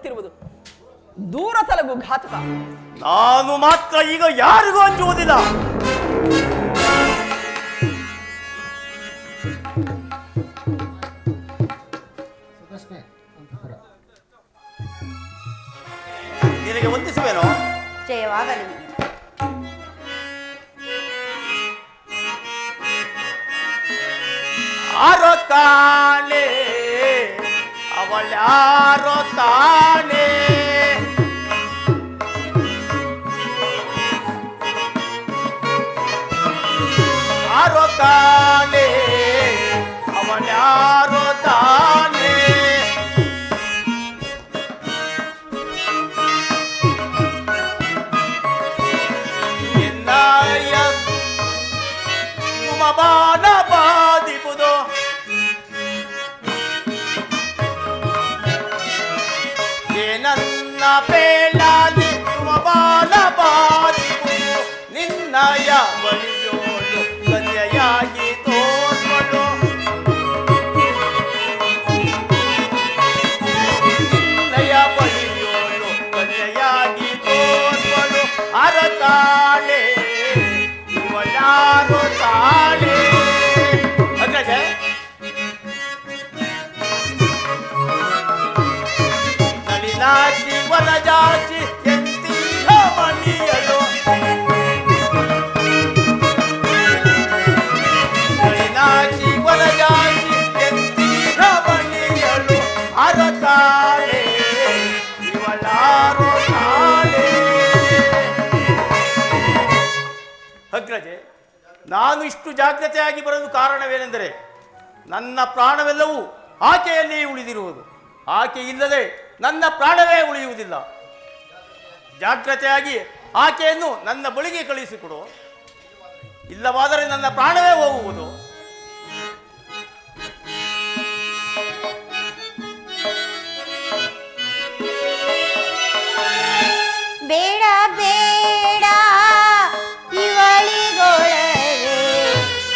ಬರುತ್ತಿರುವುದು ದೂರ ತಲಗು ಘಾತುಕ. ನಾನು ಮಾತ್ರ ಈಗ ಯಾರಿಗೂ ಅಂಜುವುದಿಲ್ಲ. ನಿನಗೆ ವಂದಿಸುವೇನೋ? ಜಯವಾಗಲಿ. ಆರೋ ತಾನೆ ಅವಳ್ಯಾರೋ ತಾನೆ ಆರೋ ತಾನೆ ಅವಳ್ಯಾರೋ ತಾನೆ ಎನ್ನಾಯ ಬಾನ ಬಾದಿಬುದು ನನ್ನ ಬೇಳಾದಿ ಬಾಲ ಬಾದಿಬುದು ನಿನ್ನಯ ಬಳಿಯೋಳು ಕನ್ಯೆಯಾಗಿ ತೋರ್ವಳು ನಿನ್ನಯ ಬಳಿಯೋಳು ಕನ್ಯೆಯಾಗಿ ತೋರ್ವಳು ಅರತಾಳೆ ಇವಳಾರು ತಾಳೆ. ಅಗ್ರಜ ನಳಿನಾಕ್ಷಿ ವನಜಾಕ್ಷಿ ಎಂತೀಹ ಮಣಿಯಳು ನಳಿನಾಕ್ಷಿ ವನಜಾಕ್ಷಿ ಎಂತೀಹ ಮಣಿಯಳು ಅರತಾಳೆ ಇವಳಾರು ತಾಳೆ. ಅಗ್ರಜೆ, ನಾನು ಇಷ್ಟು ಜಾಗ್ರತೆಯಾಗಿ ಬರಲು ಕಾರಣವೇನೆಂದರೆ ನನ್ನ ಪ್ರಾಣವೆಲ್ಲವೂ ಆಕೆಯಲ್ಲಿಯೇ ಉಳಿದಿರುವುದು. ಆಕೆ ಇಲ್ಲದೆ ನನ್ನ ಪ್ರಾಣವೇ ಉಳಿಯುವುದಿಲ್ಲ. ಜಾಗ್ರತೆಯಾಗಿ ಆಕೆಯನ್ನು ನನ್ನ ಬಳಿಗೆ ಕಳಿಸಿಕೊಡು, ಇಲ್ಲವಾದರೆ ನನ್ನ ಪ್ರಾಣವೇ ಹೋಗುವುದು. ಬೇಡ ಬೇಡ ಇವಳಿಗೊಳವೆ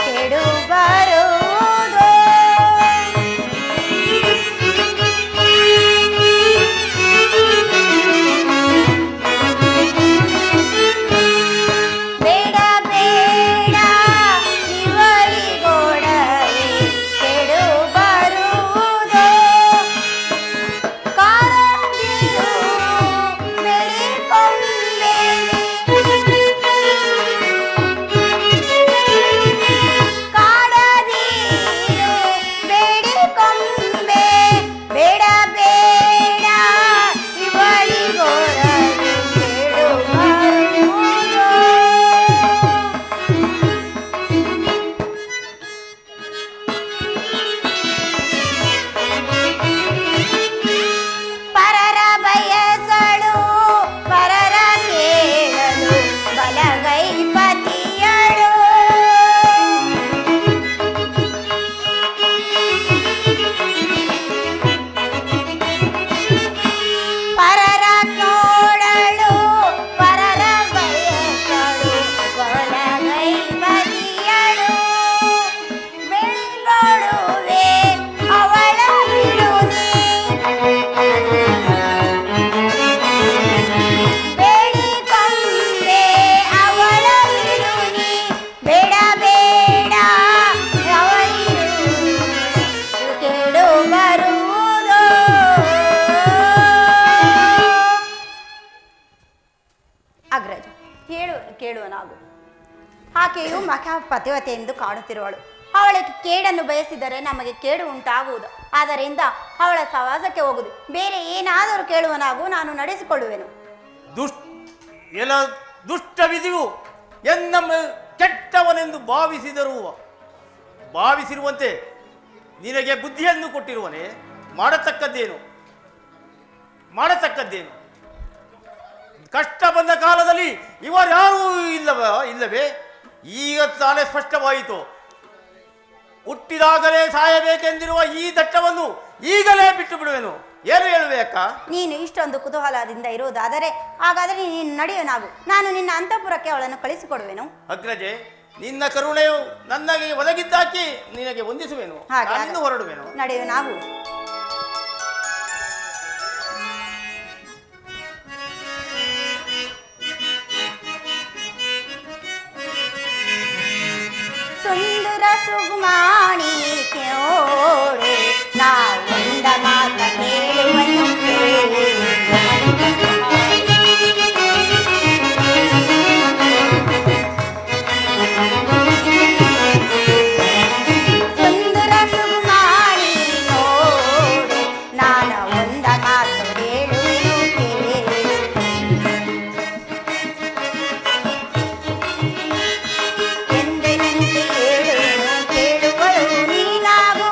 ಕೆಡು ಬರುವುದು. ಬೇಡ ಬೇಡ ಇವಳಿಗೊಳವೆ ಕೆಡು ಬರುವುದು. ಕಾರಂದಿರು ಬೆಳಿಕೊಂಬೆ ಕಾಡದೀರು ಬೇಡಿಕೊಂಬೆ. ಬೇಡ ಬೇಡ ಇವಳಿಗೊಳಗೆ ಕೆಡು ಬರುವುದು. ಪರರ ಬಯಸಳು ಪರರ ಕೇಳಲು ಬಲಗೈ ಪತಿಯಳು. ಪರರ ನೋಡಳು ಪರರ ಬಯಸಳು ಬಲಗೈ ಪತಿಯಳು. ಬೆಳಿಗೊಡುವೆ ಅವಳ ಬಿಡುನಿ ಬೇಡಿಕೊಂಬೆ ಅವಳ ಬಿಡುನಿ. ಬೇಡ ಬೇಡ ಅವಳಿರು ಕೆಡು ಬರುವುದು. ಅಗ್ರಜ, ಕೇಳುವ ನಾವು ಆಕೆಯು ಮಖಪತಿವತೆ ಎಂದು ಕಾಣುತ್ತಿರುವಳು. ಅವಳಿಗೆ ಕೇಡನ್ನು ಬಯಸಿದರೆ ನಮಗೆ ಕೇಡು ಉಂಟಾಗುವುದು. ಆದ್ದರಿಂದ ಅವಳ ಸವಾಸಕ್ಕೆ ಹೋಗುದು. ಬೇರೆ ಏನಾದರೂ ಕೇಳುವ ನಾವು ನಾನು ನಡೆಸಿಕೊಳ್ಳುವೆನು. ದುಷ್ಟ ವಿಧಿಯು ಎನ್ನ ಕೆಟ್ಟವನೆಂದು ಭಾವಿಸಿರುವಂತೆ ನಿನಗೆ ಬುದ್ಧಿಯನ್ನು ಕೊಟ್ಟಿರುವನೇ. ಮಾಡತಕ್ಕದ್ದೇನು? ಕಷ್ಟ ಬಂದ ಕಾಲದಲ್ಲಿ ಇವರ್ಯಾರೂ ಇಲ್ಲವೇ? ಈಗ ತಾನೇ ಸ್ಪಷ್ಟವಾಯಿತು. ಹುಟ್ಟಿದಾಗಲೇ ಸಾಯಬೇಕೆಂದಿರುವ ಈ ದಟ್ಟವನ್ನು ಈಗಲೇ ಬಿಟ್ಟು ಬಿಡುವೆನು. ಏನು ಹೇಳುವೆ ಅಕ್ಕ? ನೀನು ಇಷ್ಟೊಂದು ಕುತೂಹಲದಿಂದ ಇರುವುದಾದರೆ ಹಾಗಾದರೆ ನೀನು ನಡೆಯು. ನಾನು ನಿನ್ನ ಅಂತಃಪುರಕ್ಕೆ ಅವಳನ್ನು ಕಳಿಸಿಕೊಡುವೆನು. ಅಗ್ರಜೆ, ನಿನ್ನ ಕರುಣೆಯು ನನಗೆ ಒದಗಿದ್ದಾಕಿ ನಿನಗೆ ವಂದಿಸುವೆನು. ಹೊರಡುವೆನು. ನಡೆಯು ನಾವು. ಸುಗುಮಾಣಿ ಕೇಳು ನಾ ಒಂದ ಮಾತ ಕೇಳುವನು ಸುಂದರ ಸುಗುಮಾಣಿ ನೋಡು ನಾನ ಒಂದ ಮಾತು ಹೇಳುವೆನು ಎಂದಿನಂತೆ ಹೇಳುವೆನು ಕೇಳುವಳು ನೀನಾಗು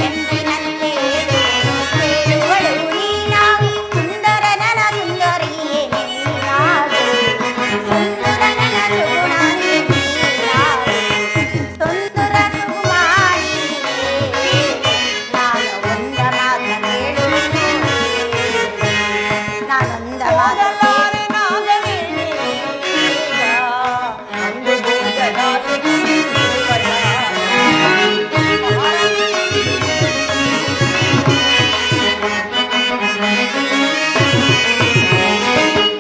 ಎಂದಿನಂತೆ ಹೇಳುವೆನು ಕೇಳುವಳು ನೀನಾಗು ಸುಂದರ ನನ ಸುಂದರಿಯೇ ನೀನಾಗು ಸುಂದರ ನನ ಸುಗುಣಾನಿ ನೀನಾಗು ಸುಂದರ ಸುಗುಮಾರಿ ನಾನು ಒಂದ ಮಾತ ಕೇಳುವೆನು ನಾನೊಂದ ಮಾತ ಹೋಗಲಾರೆ ನಾಗವೇಣಿ ಈಗ ಅಂದು ಭೋಗದಾಸೆ ಕುಂದಿರುವಳ.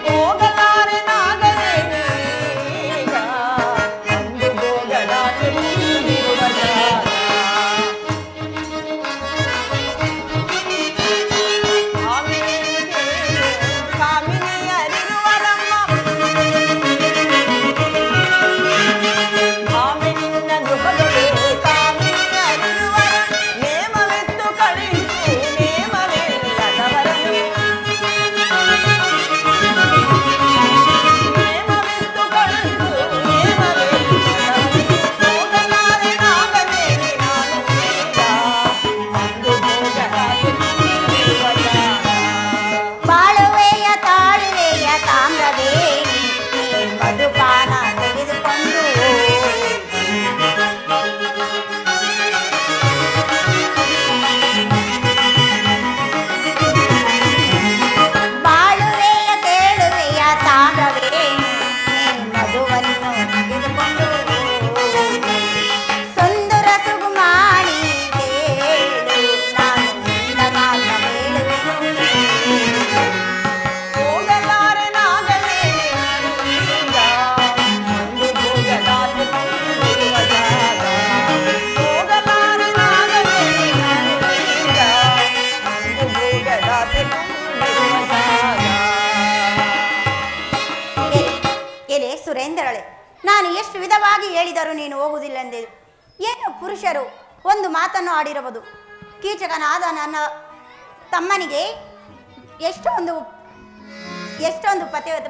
ಹೋಗಲಾರೆ ನಾಗವೇಣಿ ಈಗ ಅಂದು ಭೋಗದಾಸೆ ಕುಂದಿರುವಳ. ಬಾಳುವೆಯ ತಾಳುವೆಯ ತಾಮ್ರವೇಣಿ ನೀ ಮಧುಪಾನ ತೆಗೆದುಕೊಂಡು ಬಾಳುವೆಯ ಕೇಳುವೆಯ ತಾಮ್ರವೇಣಿ ನೀ ಮಧುವನ್ನು ತೆಗೆದುಕೊಂಡು ಸುಂದರ ಸುಗುಮಾಣಿ ಕೇಳು ನಾನು ನಿನ್ನ ಮಾತ ಹೇಳುವೆನು ಹೋಗಲಾರೆ ನಾಗವೇಣಿ ಈಗ ಅಂದು ಭೋಗದಾಸೆ ಕುಂದಿರುವ ಜಾಗ. ಹೋಗಲಾರೆ ನಾಗವೇಣಿ ಈಗ ಅಂದು ಭೋಗದಾಸೆ ಕುಂದಿರುವ ಜಾಗ. ಎಲೆ ಸುರೇಂದ್ರಳೆ, ನಾನು ಎಷ್ಟು ವಿಧವಾಗಿ ಹೇಳಿದರೂ ನೀನು ಹೋಗುವುದಿಲ್ಲೆಂದೆ. ಏನು ಪುರುಷರು ಒಂದು ಮಾತನ್ನು ಆಡಿರಬಹುದು. ಕೀಚಕನಾದ ನನ್ನ ತಮ್ಮನಿಗೆ ಎಷ್ಟೊಂದು ಪತಿವತ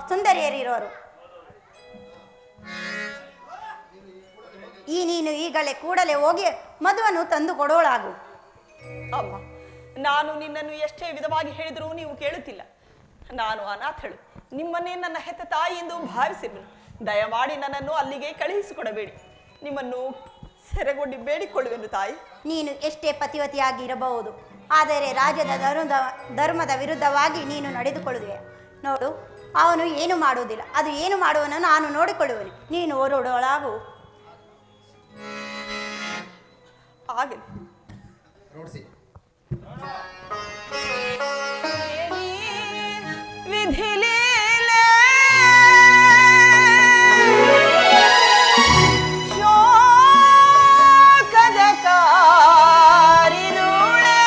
ಸುಂದರಿಯರಿರೋರು. ನೀನು ಈಗಲೇ ಕೂಡಲೇ ಹೋಗಿ ಮದುವನ್ನು ತಂದು ಕೊಡೋಳಾಗು. ಅಮ್ಮ, ನಾನು ನಿನ್ನನ್ನು ಎಷ್ಟೇ ವಿಧವಾಗಿ ಹೇಳಿದರೂ ನೀವು ಕೇಳುತ್ತಿಲ್ಲ. ನಾನು ಅನಾಥಳು. ನಿಮ್ಮನ್ನೇ ನನ್ನ ಹೆತ್ತ ತಾಯಿ ಎಂದು ಭಾವಿಸಿರುವೆನು. ದಯಮಾಡಿ ನನ್ನನ್ನು ಅಲ್ಲಿಗೆ ಕಳುಹಿಸಿಕೊಡಬೇಡಿ. ನಿಮ್ಮನ್ನು ಸೆರೆಗೊಂಡು ಬೇಡಿಕೊಳ್ಳುವೆನು ತಾಯಿ. ನೀನು ಎಷ್ಟೇ ಪತಿವತಿಯಾಗಿ ಇರಬಹುದು, ಆದರೆ ರಾಜ್ಯದ ಧರ್ಮದ ವಿರುದ್ಧವಾಗಿ ನೀನು ನಡೆದುಕೊಳ್ಳುವೆ. ನೋಡು, ಅವನು ಏನು ಮಾಡುವುದಿಲ್ಲ. ಅದು ಏನು ಮಾಡುವನು ನಾನು ನೋಡಿಕೊಳ್ಳುವೆನು. ನೀನು ಹೊರಡೋಳಾಗು. ಆಗಲಿ. ವಿಧಿಲೀಲೆ ಶೋಕದ ಕಾರಿರುಳೆ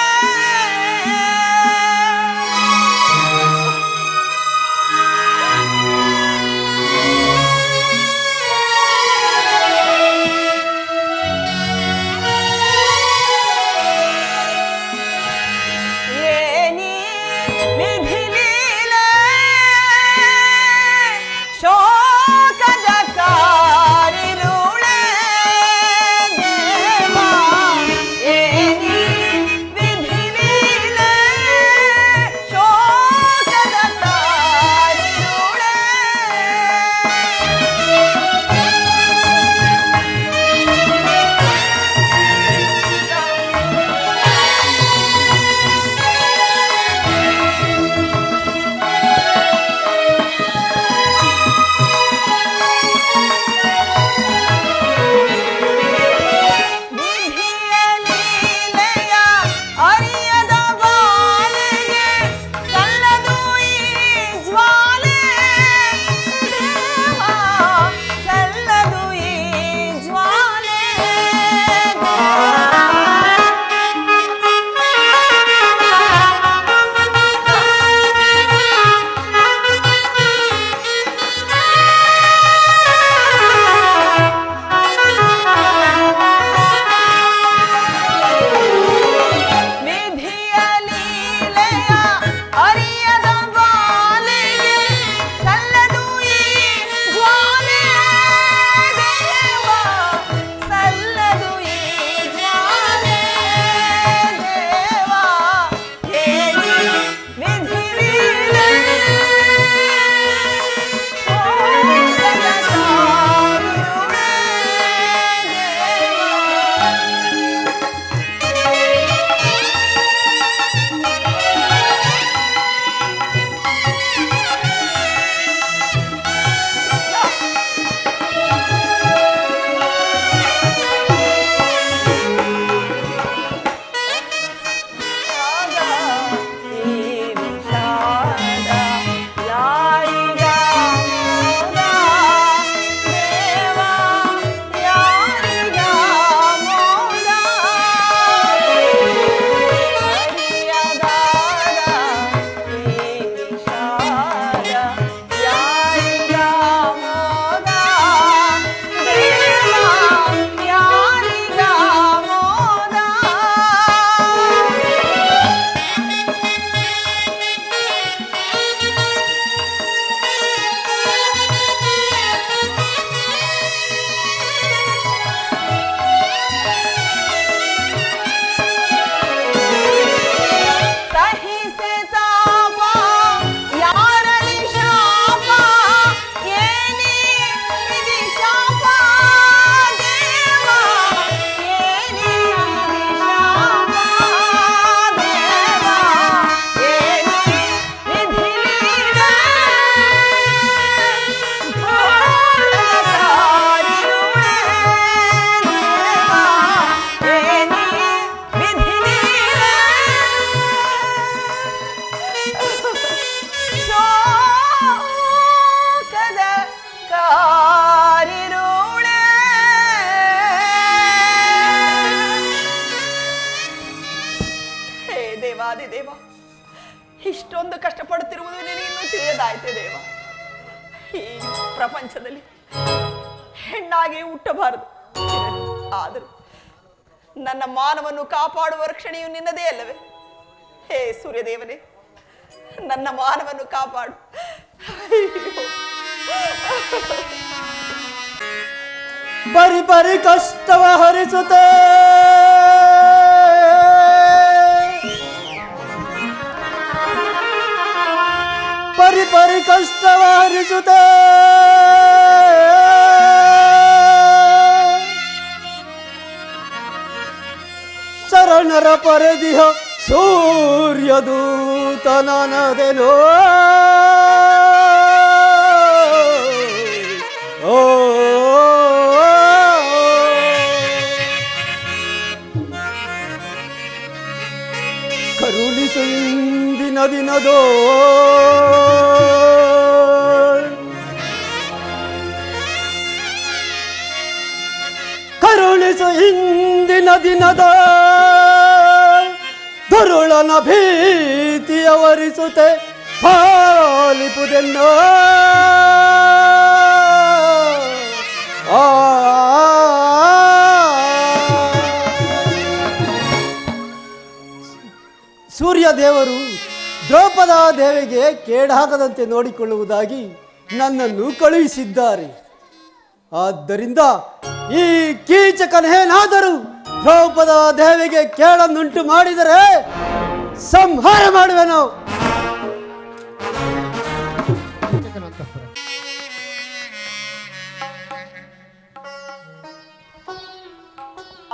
ದೇವಾದಿ ದೇವ, ಇಷ್ಟೊಂದು ಕಷ್ಟಪಡುತ್ತಿರುವುದು ನಿನಗಿನ್ನೂ ತಿಳಿಯದಾಯ್ತೆ ದೇವ. ಈ ಪ್ರಪಂಚದಲ್ಲಿ ಹೆಣ್ಣಾಗಿ ಹುಟ್ಟಬಾರದು, ಆದರೂ ನನ್ನ ಮಾನವನ್ನು ಕಾಪಾಡುವ ರಕ್ಷಣೆಯು ನಿನ್ನದೇ ಅಲ್ಲವೇ? ಹೇ ಸೂರ್ಯದೇವನೇ, ನನ್ನ ಮಾನವನ್ನು ಕಾಪಾಡು. ಬರಿ ಬರಿ ಕಷ್ಟವ ಹರಿಸುತ್ತೆ, ಬರಿ ಬರಿ ಕಷ್ಟವ ಹರಿಸುತ್ತೆ, ಶರಣರ ಪರದಿಹ ಸೂರ್ಯದೂತ ನನದೆನೋ. ಓ ಕರುಣಿಸು ಇಂದಿನ ದಿನದೋ, ಕರುಣಿಸು ಇಂದಿನ ದಿನದ ದುರುಳನ ಭೀತಿಯವರಿಸುತ್ತೆ ಪಾಲಿಪುದೆನ್ನೋ. ಸೂರ್ಯ ದೇವರು ದ್ರೌಪದ ದೇವಿಗೆ ಕೇಡಾಗದಂತೆ ನೋಡಿಕೊಳ್ಳುವುದಾಗಿ ನನ್ನನ್ನು ಕಳುಹಿಸಿದ್ದಾರೆ. ಆದ್ದರಿಂದ ಈ ಕೀಚಕನೇನಾದರೂ ದ್ರೌಪದ ದೇವಿಗೆ ಕೇಳನ್ನುಂಟು ಮಾಡಿದರೆ ಸಂಹಾರ ಮಾಡುವೆನು.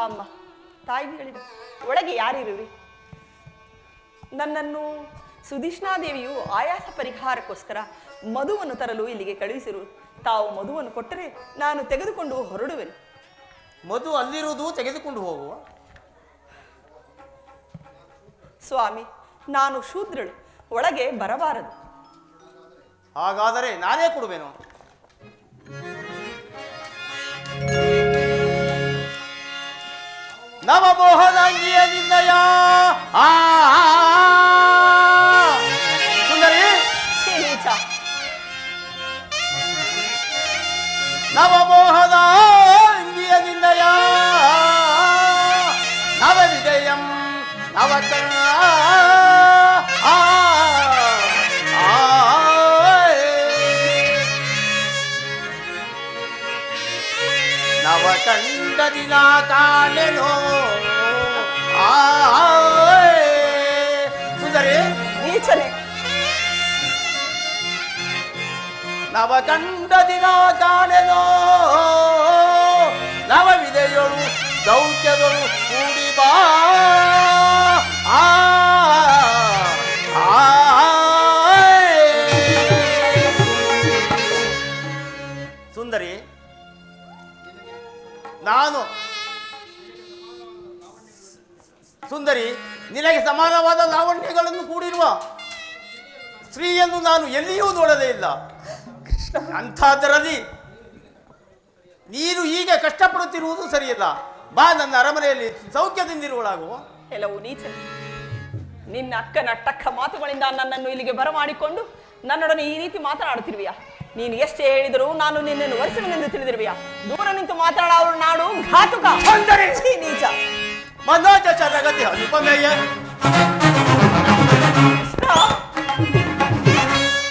ಅಮ್ಮ, ತಾಯಿಗಳಿವೆ, ಒಳಗೆ ಯಾರಿರುವಿ? ನನ್ನನ್ನು ಸುಧಿಷ್ಣಾದೇವಿಯು ಆಯಾಸ ಪರಿಹಾರಕ್ಕೋಸ್ಕರ ಮಧುವನ್ನು ತರಲು ಇಲ್ಲಿಗೆ ಕಳುಹಿಸಿರು. ತಾವು ಮಧುವನ್ನು ಕೊಟ್ಟರೆ ನಾನು ತೆಗೆದುಕೊಂಡು ಹೊರಡುವೆನು. ಮಧು ಅಲ್ಲಿರುವುದು, ತೆಗೆದುಕೊಂಡು ಹೋಗುವ. ಸ್ವಾಮಿ, ನಾನು ಶೂದ್ರಳು, ಒಳಗೆ ಬರಬಾರದು. ಹಾಗಾದರೆ ನಾನೇ ಕೊಡುವೆನು. ನವಮೋಹದಂಗಿಯ ನಿಂದಯ ಸುಂದರಿ, ನೀಚ, ನವಮೋಹದ ಅಂಗಿಯ ನಿಂದಯ ನವ ವಿಜಯಂ ನವಕ ನವಕಂಡ ದಿನ ಕಾಣೆನೋ. ಸುಂದರಿ, ನೀಚನೆ, ನವಕಂಡ ದಿನ ಕಾಣೆನೋ, ನವ ವಿದೆಯೊಳು ದೌತ್ಯಗಳು ಕೂಡಿ ಬಾ. ಸುಂದರಿ, ನಾನು ಸುಂದರಿ, ನಿನಗೆ ಸಮಾನವಾದ ಲಾವಣ್ಯಗಳನ್ನು ಕೂಡಿರುವ ಸ್ತ್ರೀಯನ್ನು ನಾನು ಎಲ್ಲಿಯೂ ನೋಡಲೇ ಇಲ್ಲ. ಅಂಥದ್ದರಲ್ಲಿ ನೀನು ಹೀಗೆ ಕಷ್ಟಪಡುತ್ತಿರುವುದು ಸರಿಯಲ್ಲ. ಬಾ, ನನ್ನ ಅರಮನೆಯಲ್ಲಿ ಸೌಖ್ಯದಿಂದಿರುವಳಾಗುವ. ಕೆಲವು ನೀಚನೆ, ನಿನ್ನ ಅಕ್ಕನ ಟಕ್ಕ ಮಾತುಗಳಿಂದ ನನ್ನನ್ನು ಇಲ್ಲಿಗೆ ಬರಮಾಡಿಕೊಂಡು ನನ್ನೊಡನೆ ಈ ರೀತಿ ಮಾತನಾಡುತ್ತಿರುವೆಯಾ? ನೀನು ಎಷ್ಟೇ ಹೇಳಿದರೂ ನಾನು ನಿನ್ನನ್ನು ವರಿಸುವೆನೆಂದು ತಿಳಿದಿರುವೆಯಾ? ದೂರ ನಿಂತು ಮಾತನಾಡುವ ನಾಡು ಘಾತುಕ. ನೀಚ, ಮನೋಜ ಶರಗತಿ ಅನುಪಮೇಯ,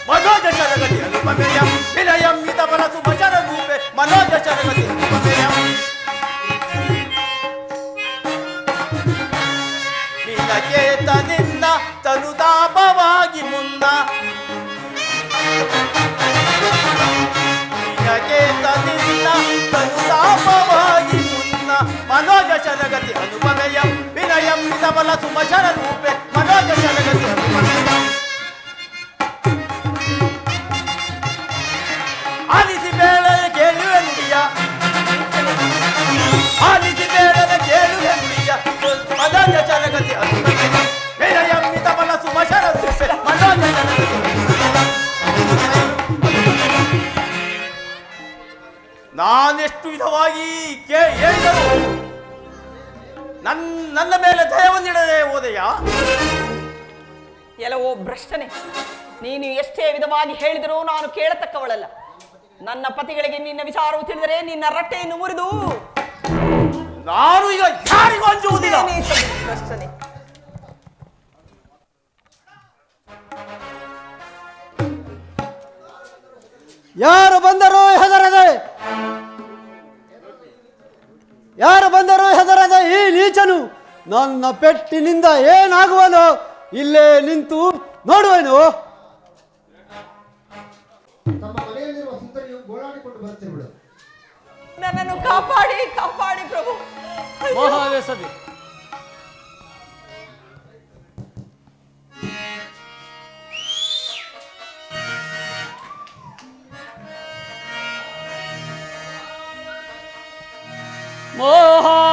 ಮನೋಜ ಶರಗತಿ ಅನುಪಮೇಯ, ವಿನಯಂ ಮಿತ ಬಲಸು ಭಜನ ರೂಪೆ ಮನೋಜ ಶರಗತಿ ಅನುಪಮೇಯ. ನಿನಗೇತ ನಿನ್ನ ತನುತಾಪವಾಗಿ ಮುನ್ನ, ನಿನಗೇತ ನಿನ್ನ ತನುತಾಪವಾಗಿ ಮುನ್ನ ಮನೋಜ ಶರಗತಿ ಅನುಪಮೇಯ, ವಿನಯಂ ಮಿತ ಬಲಸು ಭಜನ ರೂಪೆ ಮನೋಜ ಶರಗತಿ ಅನುಪಮೇಯ. ಆಲಿಸಿ ಬೇಡದ ಕೇಳುವೆ ನುಡಿಯ, ಆಲಿಸಿ ಬೇಡದ ಕೇಳುವೆ ನುಡಿಯ ಮನೋಜ ಶರಗತಿ ಅನುಪಮೇಯ, ವಿನಯಂ ಮಿತ ಬಲಸು ಭಜನ ರೂಪೆ ಮನೋಜ ಶರಗತಿ. ನಾನೆಷ್ಟು ವಿಧವಾಗಿ ಹೇಳಿದರು ನನ್ನ ಮೇಲೆ ದಯವನ್ನಿಡದೆ ಹೋದೆಯಾ? ಭ್ರಷ್ಟನೆ, ನೀನು ಎಷ್ಟೇ ವಿಧವಾಗಿ ಹೇಳಿದರೂ ನಾನು ಕೇಳತಕ್ಕವಳಲ್ಲ. ನನ್ನ ಪತಿಗಳಿಗೆ ನಿನ್ನ ವಿಚಾರವು ತಿಳಿದರೆ ನಿನ್ನ ರಟ್ಟೆಯನ್ನು ಮುರಿದು ನಾನು ಈಗ ಯಾರಿಗೂ ಅಂಜುವುದಿಲ್ಲ. ಭ್ರಷ್ಟನೆ. ಯಾರು ಬಂದರೂ ಹೆದರದೆ, ಯಾರು ಬಂದರೂ ಹೆದರದೆ ಈ ನೀಚನು ನನ್ನ ಪೆಟ್ಟಿನಿಂದ ಏನಾಗುವನೋ ಇಲ್ಲೇ ನಿಂತು ನೋಡುವೆನು. ತಮ್ಮ ಮನೆಯಲ್ಲಿರುವ ಸುಂದರಿಯು ಗೋಳಾಡಿಕೊಂಡು ಬರುತ್ತಿರುವಳು. ನನ್ನನ್ನು ಕಾಪಾಡಿ ಕಾಪಾಡಿ ಪ್ರಭು. ಮಹಾವೇಸದೆ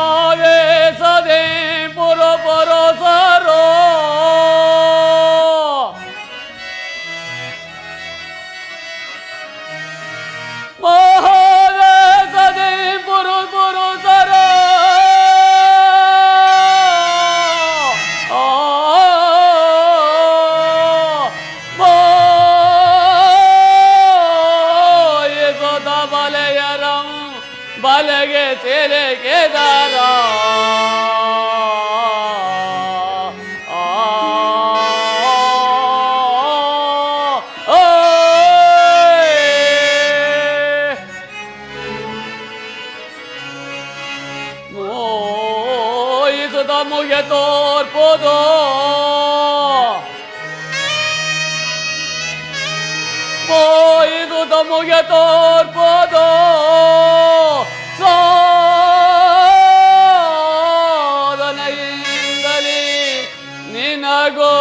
ಮಹಾವೇಸದೆ ಪುರಪುರಸರೋ ಮಹಾವೇಸದೆ ಪುರಪುರಸರೋ ಮಾಯಸದ ಬಲೆಯರಂ ಬಲೆಗೆ ತೆಲೆಗೆ ದಾರ ಮೋಯಿಸುತ್ತ ಮುಗೆ ತೋರ್ಪೋದು ಮೋಯಿಸುತ್ತ ಮುಗೆ ತೋರ್ಪೋದು ಸಾಧನೆಯಿಂದಲೇ ನಿನಗೋ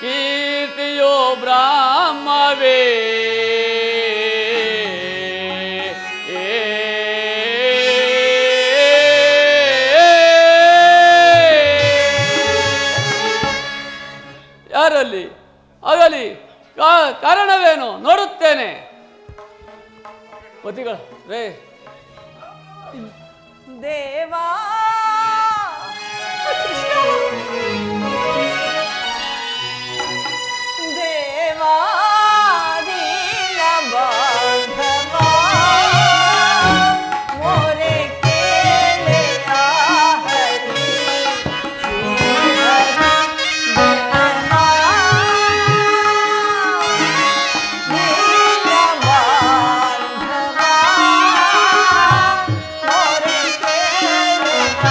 ಕೀರ್ತಿಯೋ ಬ್ರಹ್ಮವೇ ಯಾರಲ್ಲಿ ಆಗಲಿ ಕಾರಣವೇನು ನೋಡುತ್ತೇನೆ. ಪತಿಗಳ ರೇ ದೇವಾ ಕೃಷ್ಣ, ದೇವಾ ದೀನ ಬಾಂಧವ ಮೋರೆ ಕೇಳೆಯ ಹರಿ ಶ್ರೀಹರಿ ದೇವಾ ದೀನ ಬಾಂಧವ ಮೋರೆ ಕೇಳೆಯ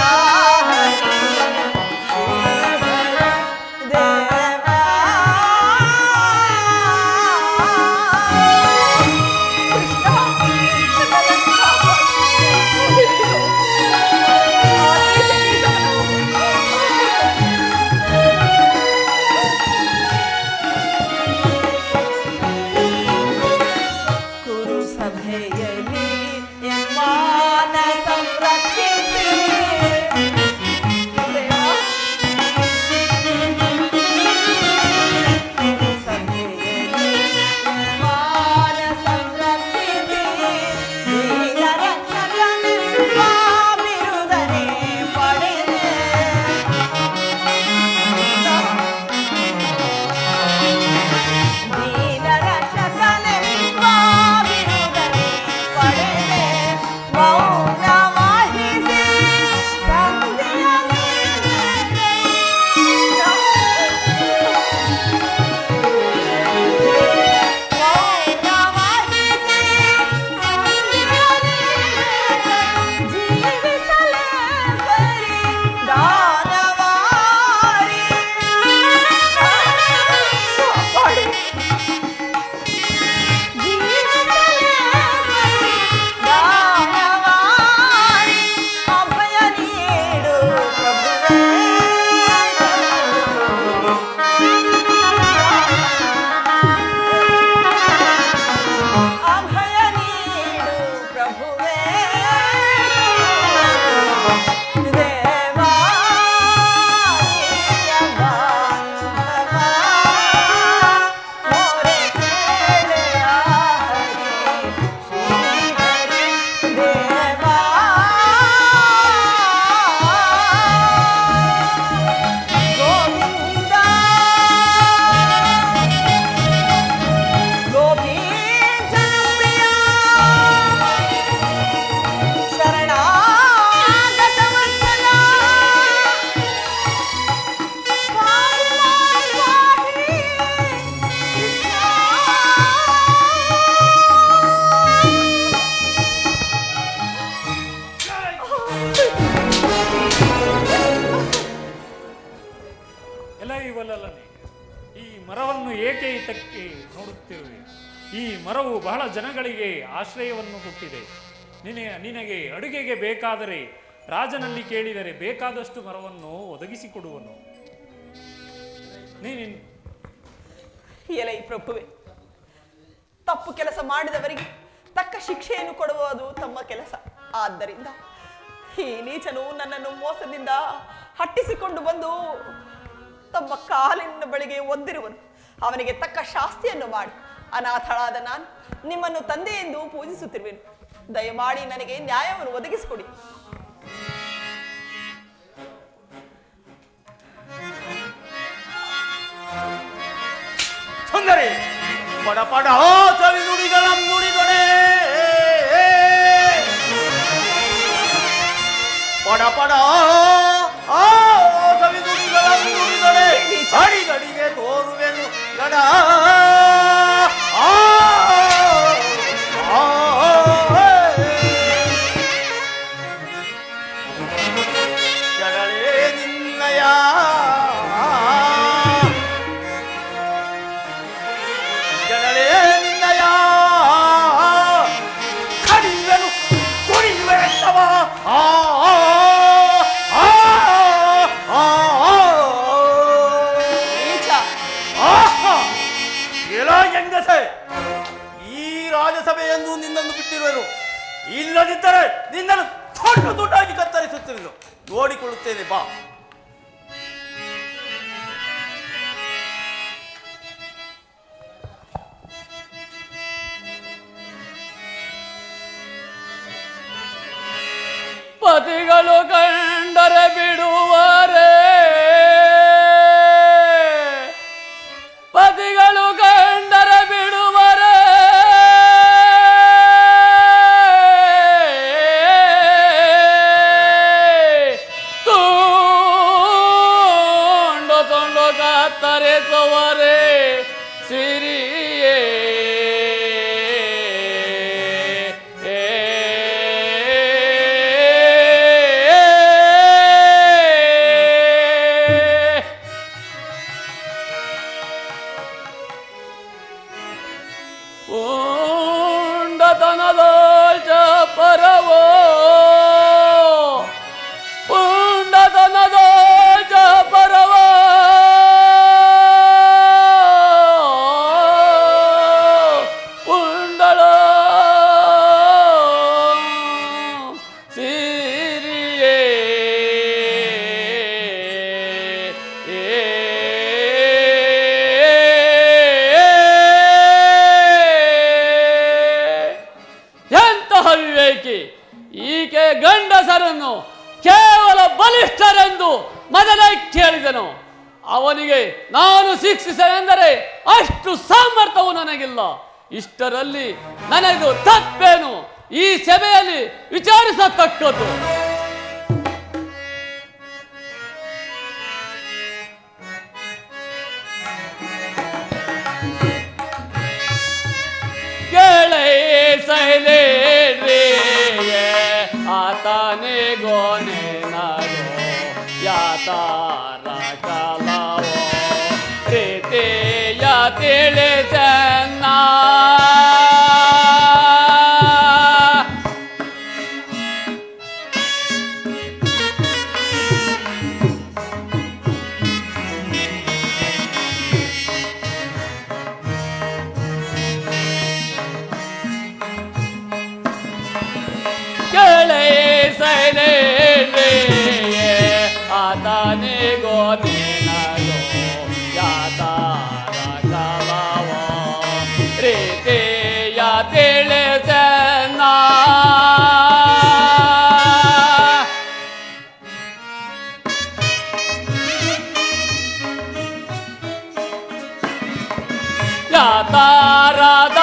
ಎಲ್ಲ ಇವಲ್ಲನೇ, ಈ ಮರವನ್ನು ಏಕೆ ಇತಕ್ಕೆ ನೋಡುತ್ತಿರುವೆ? ಈ ಮರವು ಬಹಳ ಜನಗಳಿಗೆ ಆಶ್ರಯವನ್ನು ಕೊಟ್ಟಿದೆ. ನಿನಗೆ ಅಡುಗೆಗೆ ಬೇಕಾದರೆ ರಾಜನಲ್ಲಿ ಕೇಳಿದರೆ ಬೇಕಾದಷ್ಟು ಮರವನ್ನು ಒದಗಿಸಿಕೊಡುವನು. ಎಲೈ ಪ್ರಭುವೆ, ತಪ್ಪು ಕೆಲಸ ಮಾಡಿದವರಿಗೆ ತಕ್ಕ ಶಿಕ್ಷೆಯನ್ನು ಕೊಡುವುದು ತಮ್ಮ ಕೆಲಸ. ಆದ್ದರಿಂದ ಈ ನೀಚನು ನನ್ನನ್ನು ಮೋಸದಿಂದ ಹಟ್ಟಿಸಿಕೊಂಡು ಬಂದು ತಮ್ಮ ಕಾಲಿನ ಬಳಿಗೆ ಒದ್ದಿರುವನು. ಅವನಿಗೆ ತಕ್ಕ ಶಾಸ್ತಿಯನ್ನು ಮಾಡಿ ಅನಾಥಳಾದ ನಾನು ನಿಮ್ಮನ್ನು ತಂದೆ ಎಂದು ಪೂಜಿಸುತ್ತಿರುವೆನು. ದಯಮಾಡಿ ನನಗೆ ನ್ಯಾಯವನ್ನು ಒದಗಿಸಿಕೊಡಿ. ಸುಂದರಿ ಪಡ ಪಡ ಸವಿ ನುಡಿಗಳಂ ನುಡಿದೊಡೆ, ಪಡ ಪಡ ಸವಿ ನುಡಿಗಳಂ ನುಡಿದೊಡೆ, ಅಡಿಗಡಿಗೆ ತೋರುವೆನು ಗಡ. ಜಗಳೇ ನಿನ್ನಯ ಕಡಿಯುವೆನು ಕುಡಿಯುವೆತ್ತವ. ಎಲ್ಲೋ ಹೆಂಗಸೆ, ಈ ರಾಜಸಭೆಯನ್ನು ನಿನ್ನನ್ನು ಬಿಟ್ಟಿರುವೆನು. ಇಲ್ಲದಿದ್ದರೆ ನಿನ್ನನ್ನು ದೊಡ್ಡ ದೊಡ್ಡಾಗಿ ಕತ್ತರಿಸುತ್ತಿರುವೆನು. ನೋಡಿಕೊಳ್ಳುತ್ತೇನೆ ಬಾ. ಪತಿಗಳು ಕಂಡರೆ ಬಿಡುವರೆ, ಪತಿಗಳು ಕಂಡರೆ ಬಿಡುವರೆ, ತುಂಡು ತುಂಡು ಕತ್ತರಿಸುವರೆ ಸಿರಿಯೇ. ಈಕೆ ಗಂಡಸರನ್ನು ಕೇವಲ ಬಲಿಷ್ಠರೆಂದು ಮೊದಲೇ ಕೇಳಿದನು. ಅವನಿಗೆ ನಾನು ಶಿಕ್ಷಿಸನೆಂದರೆ ಅಷ್ಟು ಸಾಮರ್ಥ್ಯವು ನನಗಿಲ್ಲ. ಇಷ್ಟರಲ್ಲಿ ನನಗೆ ತಪ್ಪೇನು? ಈ ಸಭೆಯಲ್ಲಿ ವಿಚಾರಿಸತಕ್ಕದ್ದು. ಕೇಳೇ ಸೈಲೇ ಆತನೇ ಗೋನೆ ನಗೋ ಯಾತಾರ ಕಲವೋ ಪ್ರೀತಿಯ ತಿಳಿಸನ್ನ. ಕೇಳೇ ಸೈಲೇ ಆತನೇ ಗೋನೆ ನಗೋ ಯಾತಾರ ಕಲವೋ ಪ್ರೀತಿಯ ತಿಳಿಸನ್ನ. ಯಾತಾರದ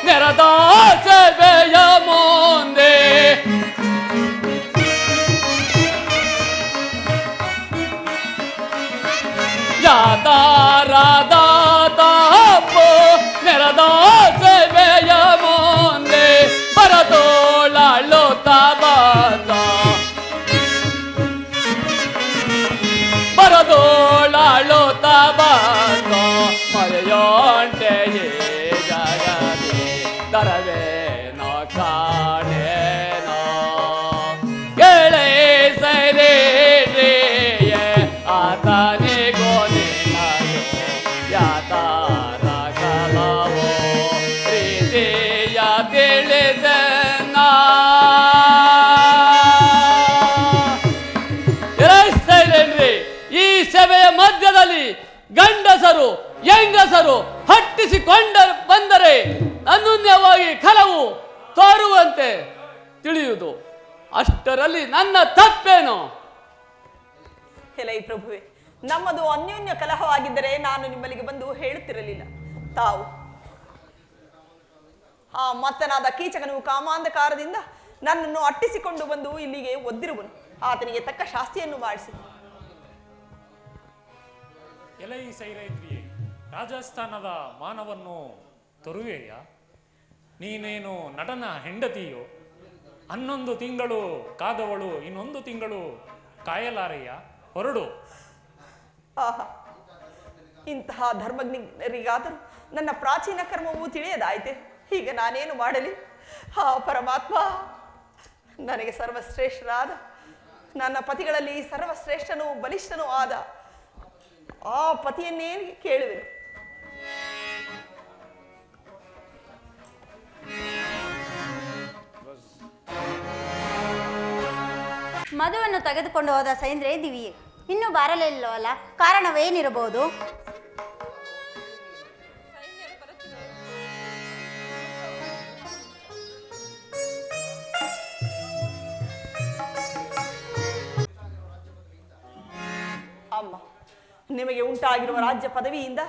ನೆರದ ಸಭೆಯ ಮುಂದೆ ಯಾತಾರದ ನೆರದ ಸಭೆಯ ಮುಂದೆ ಬರದೋಳಾಳುತ್ತ ಬಂದ ಬಾಳುತ್ತ ಬಂದು ಮರೆಯೋಂಟೆಯೇ ಜಗದಿ ದರವೇನೋ ಕಾಣೇನೋ ಕೇಳೆ ಸೈರೇಯೇ ಆತನಿಗೋ ನಿನ್ನದು ಯಾತಾರ ಕಲವೋ ಪ್ರೀತಿಯ ತಿಳಿದೆನ್ನ ಈ ಸಭೆಯ ಮಧ್ಯದಲ್ಲಿ ಗಂಡಸರು ಹೆಂಗಸರು ಹಟ್ಟಿಸಿಕೊಂಡ ಬಂದರೆ ಅನನ್ಯವಾಗಿ ಕಲವು ತೋರುವಂತೆ ತಿಳಿಯುವುದು. ಅಷ್ಟರಲ್ಲಿ ನನ್ನ ತಪ್ಪೇನು? ಎಲೈ ಪ್ರಭುವೆ, ನಮ್ಮದು ಅನ್ಯೋನ್ಯ ಕಲಹವಾಗಿದ್ದರೆ ನಾನು ನಿಮ್ಮಲ್ಲಿಗೆ ಬಂದು ಹೇಳುತ್ತಿರಲಿಲ್ಲ. ತಾವು ಆ ಮತ್ತನಾದ ಕೀಚಕನು ಕಾಮಾಂಧಕಾರದಿಂದ ನನ್ನನ್ನು ಅಟ್ಟಿಸಿಕೊಂಡು ಬಂದು ಇಲ್ಲಿಗೆ ಒದ್ದಿರುವನು. ಆತನಿಗೆ ತಕ್ಕ ಶಾಸ್ತಿಯನ್ನು ಮಾಡಿಸಿ. ಎಲೈ ಸೈರೈತ್ರಿಯೇ, ರಾಜಸ್ಥಾನದ ಮಾನವನ್ನು ತೊರುವೆಯ? ನೀನೇನು ನಟನ ಹೆಂಡತಿಯೋ? 11 ತಿಂಗಳು ಕಾದವಳು ಇನ್ನೊಂದು ತಿಂಗಳು ಕಾಯಲಾರೆಯ? ಹೊರಡು. ಆಹಾ, ಇಂತಹ ಧರ್ಮಜ್ಞರಿಗಾದರೂ ನನ್ನ ಪ್ರಾಚೀನ ಕರ್ಮವು ತಿಳಿಯದಾಯಿತೆ. ಈಗ ನಾನೇನು ಮಾಡಲಿ? ಆ ಪರಮಾತ್ಮ ನನಗೆ ಸರ್ವಶ್ರೇಷ್ಠರಾದ, ನನ್ನ ಪತಿಗಳಲ್ಲಿ ಸರ್ವಶ್ರೇಷ್ಠನೂ ಬಲಿಷ್ಠನೂ ಆದ ಆ ಪತಿಯನ್ನೇ ಕೇಳುವೆನು. ಮಧುವನ್ನು ತೆಗೆದುಕೊಂಡು ಹೋದ ಸೈಂದ್ರೆ ದಿವಿಯೇ ಇನ್ನೂ ಬರಲಿಲ್ಲವಲ್ಲ? ಕಾರಣವೇನಿರಬಹುದು? ಅಮ್ಮ, ನಿಮಗೆ ಉಂಟಾಗಿರುವ ರಾಜ್ಯ ಪದವಿಯಿಂದ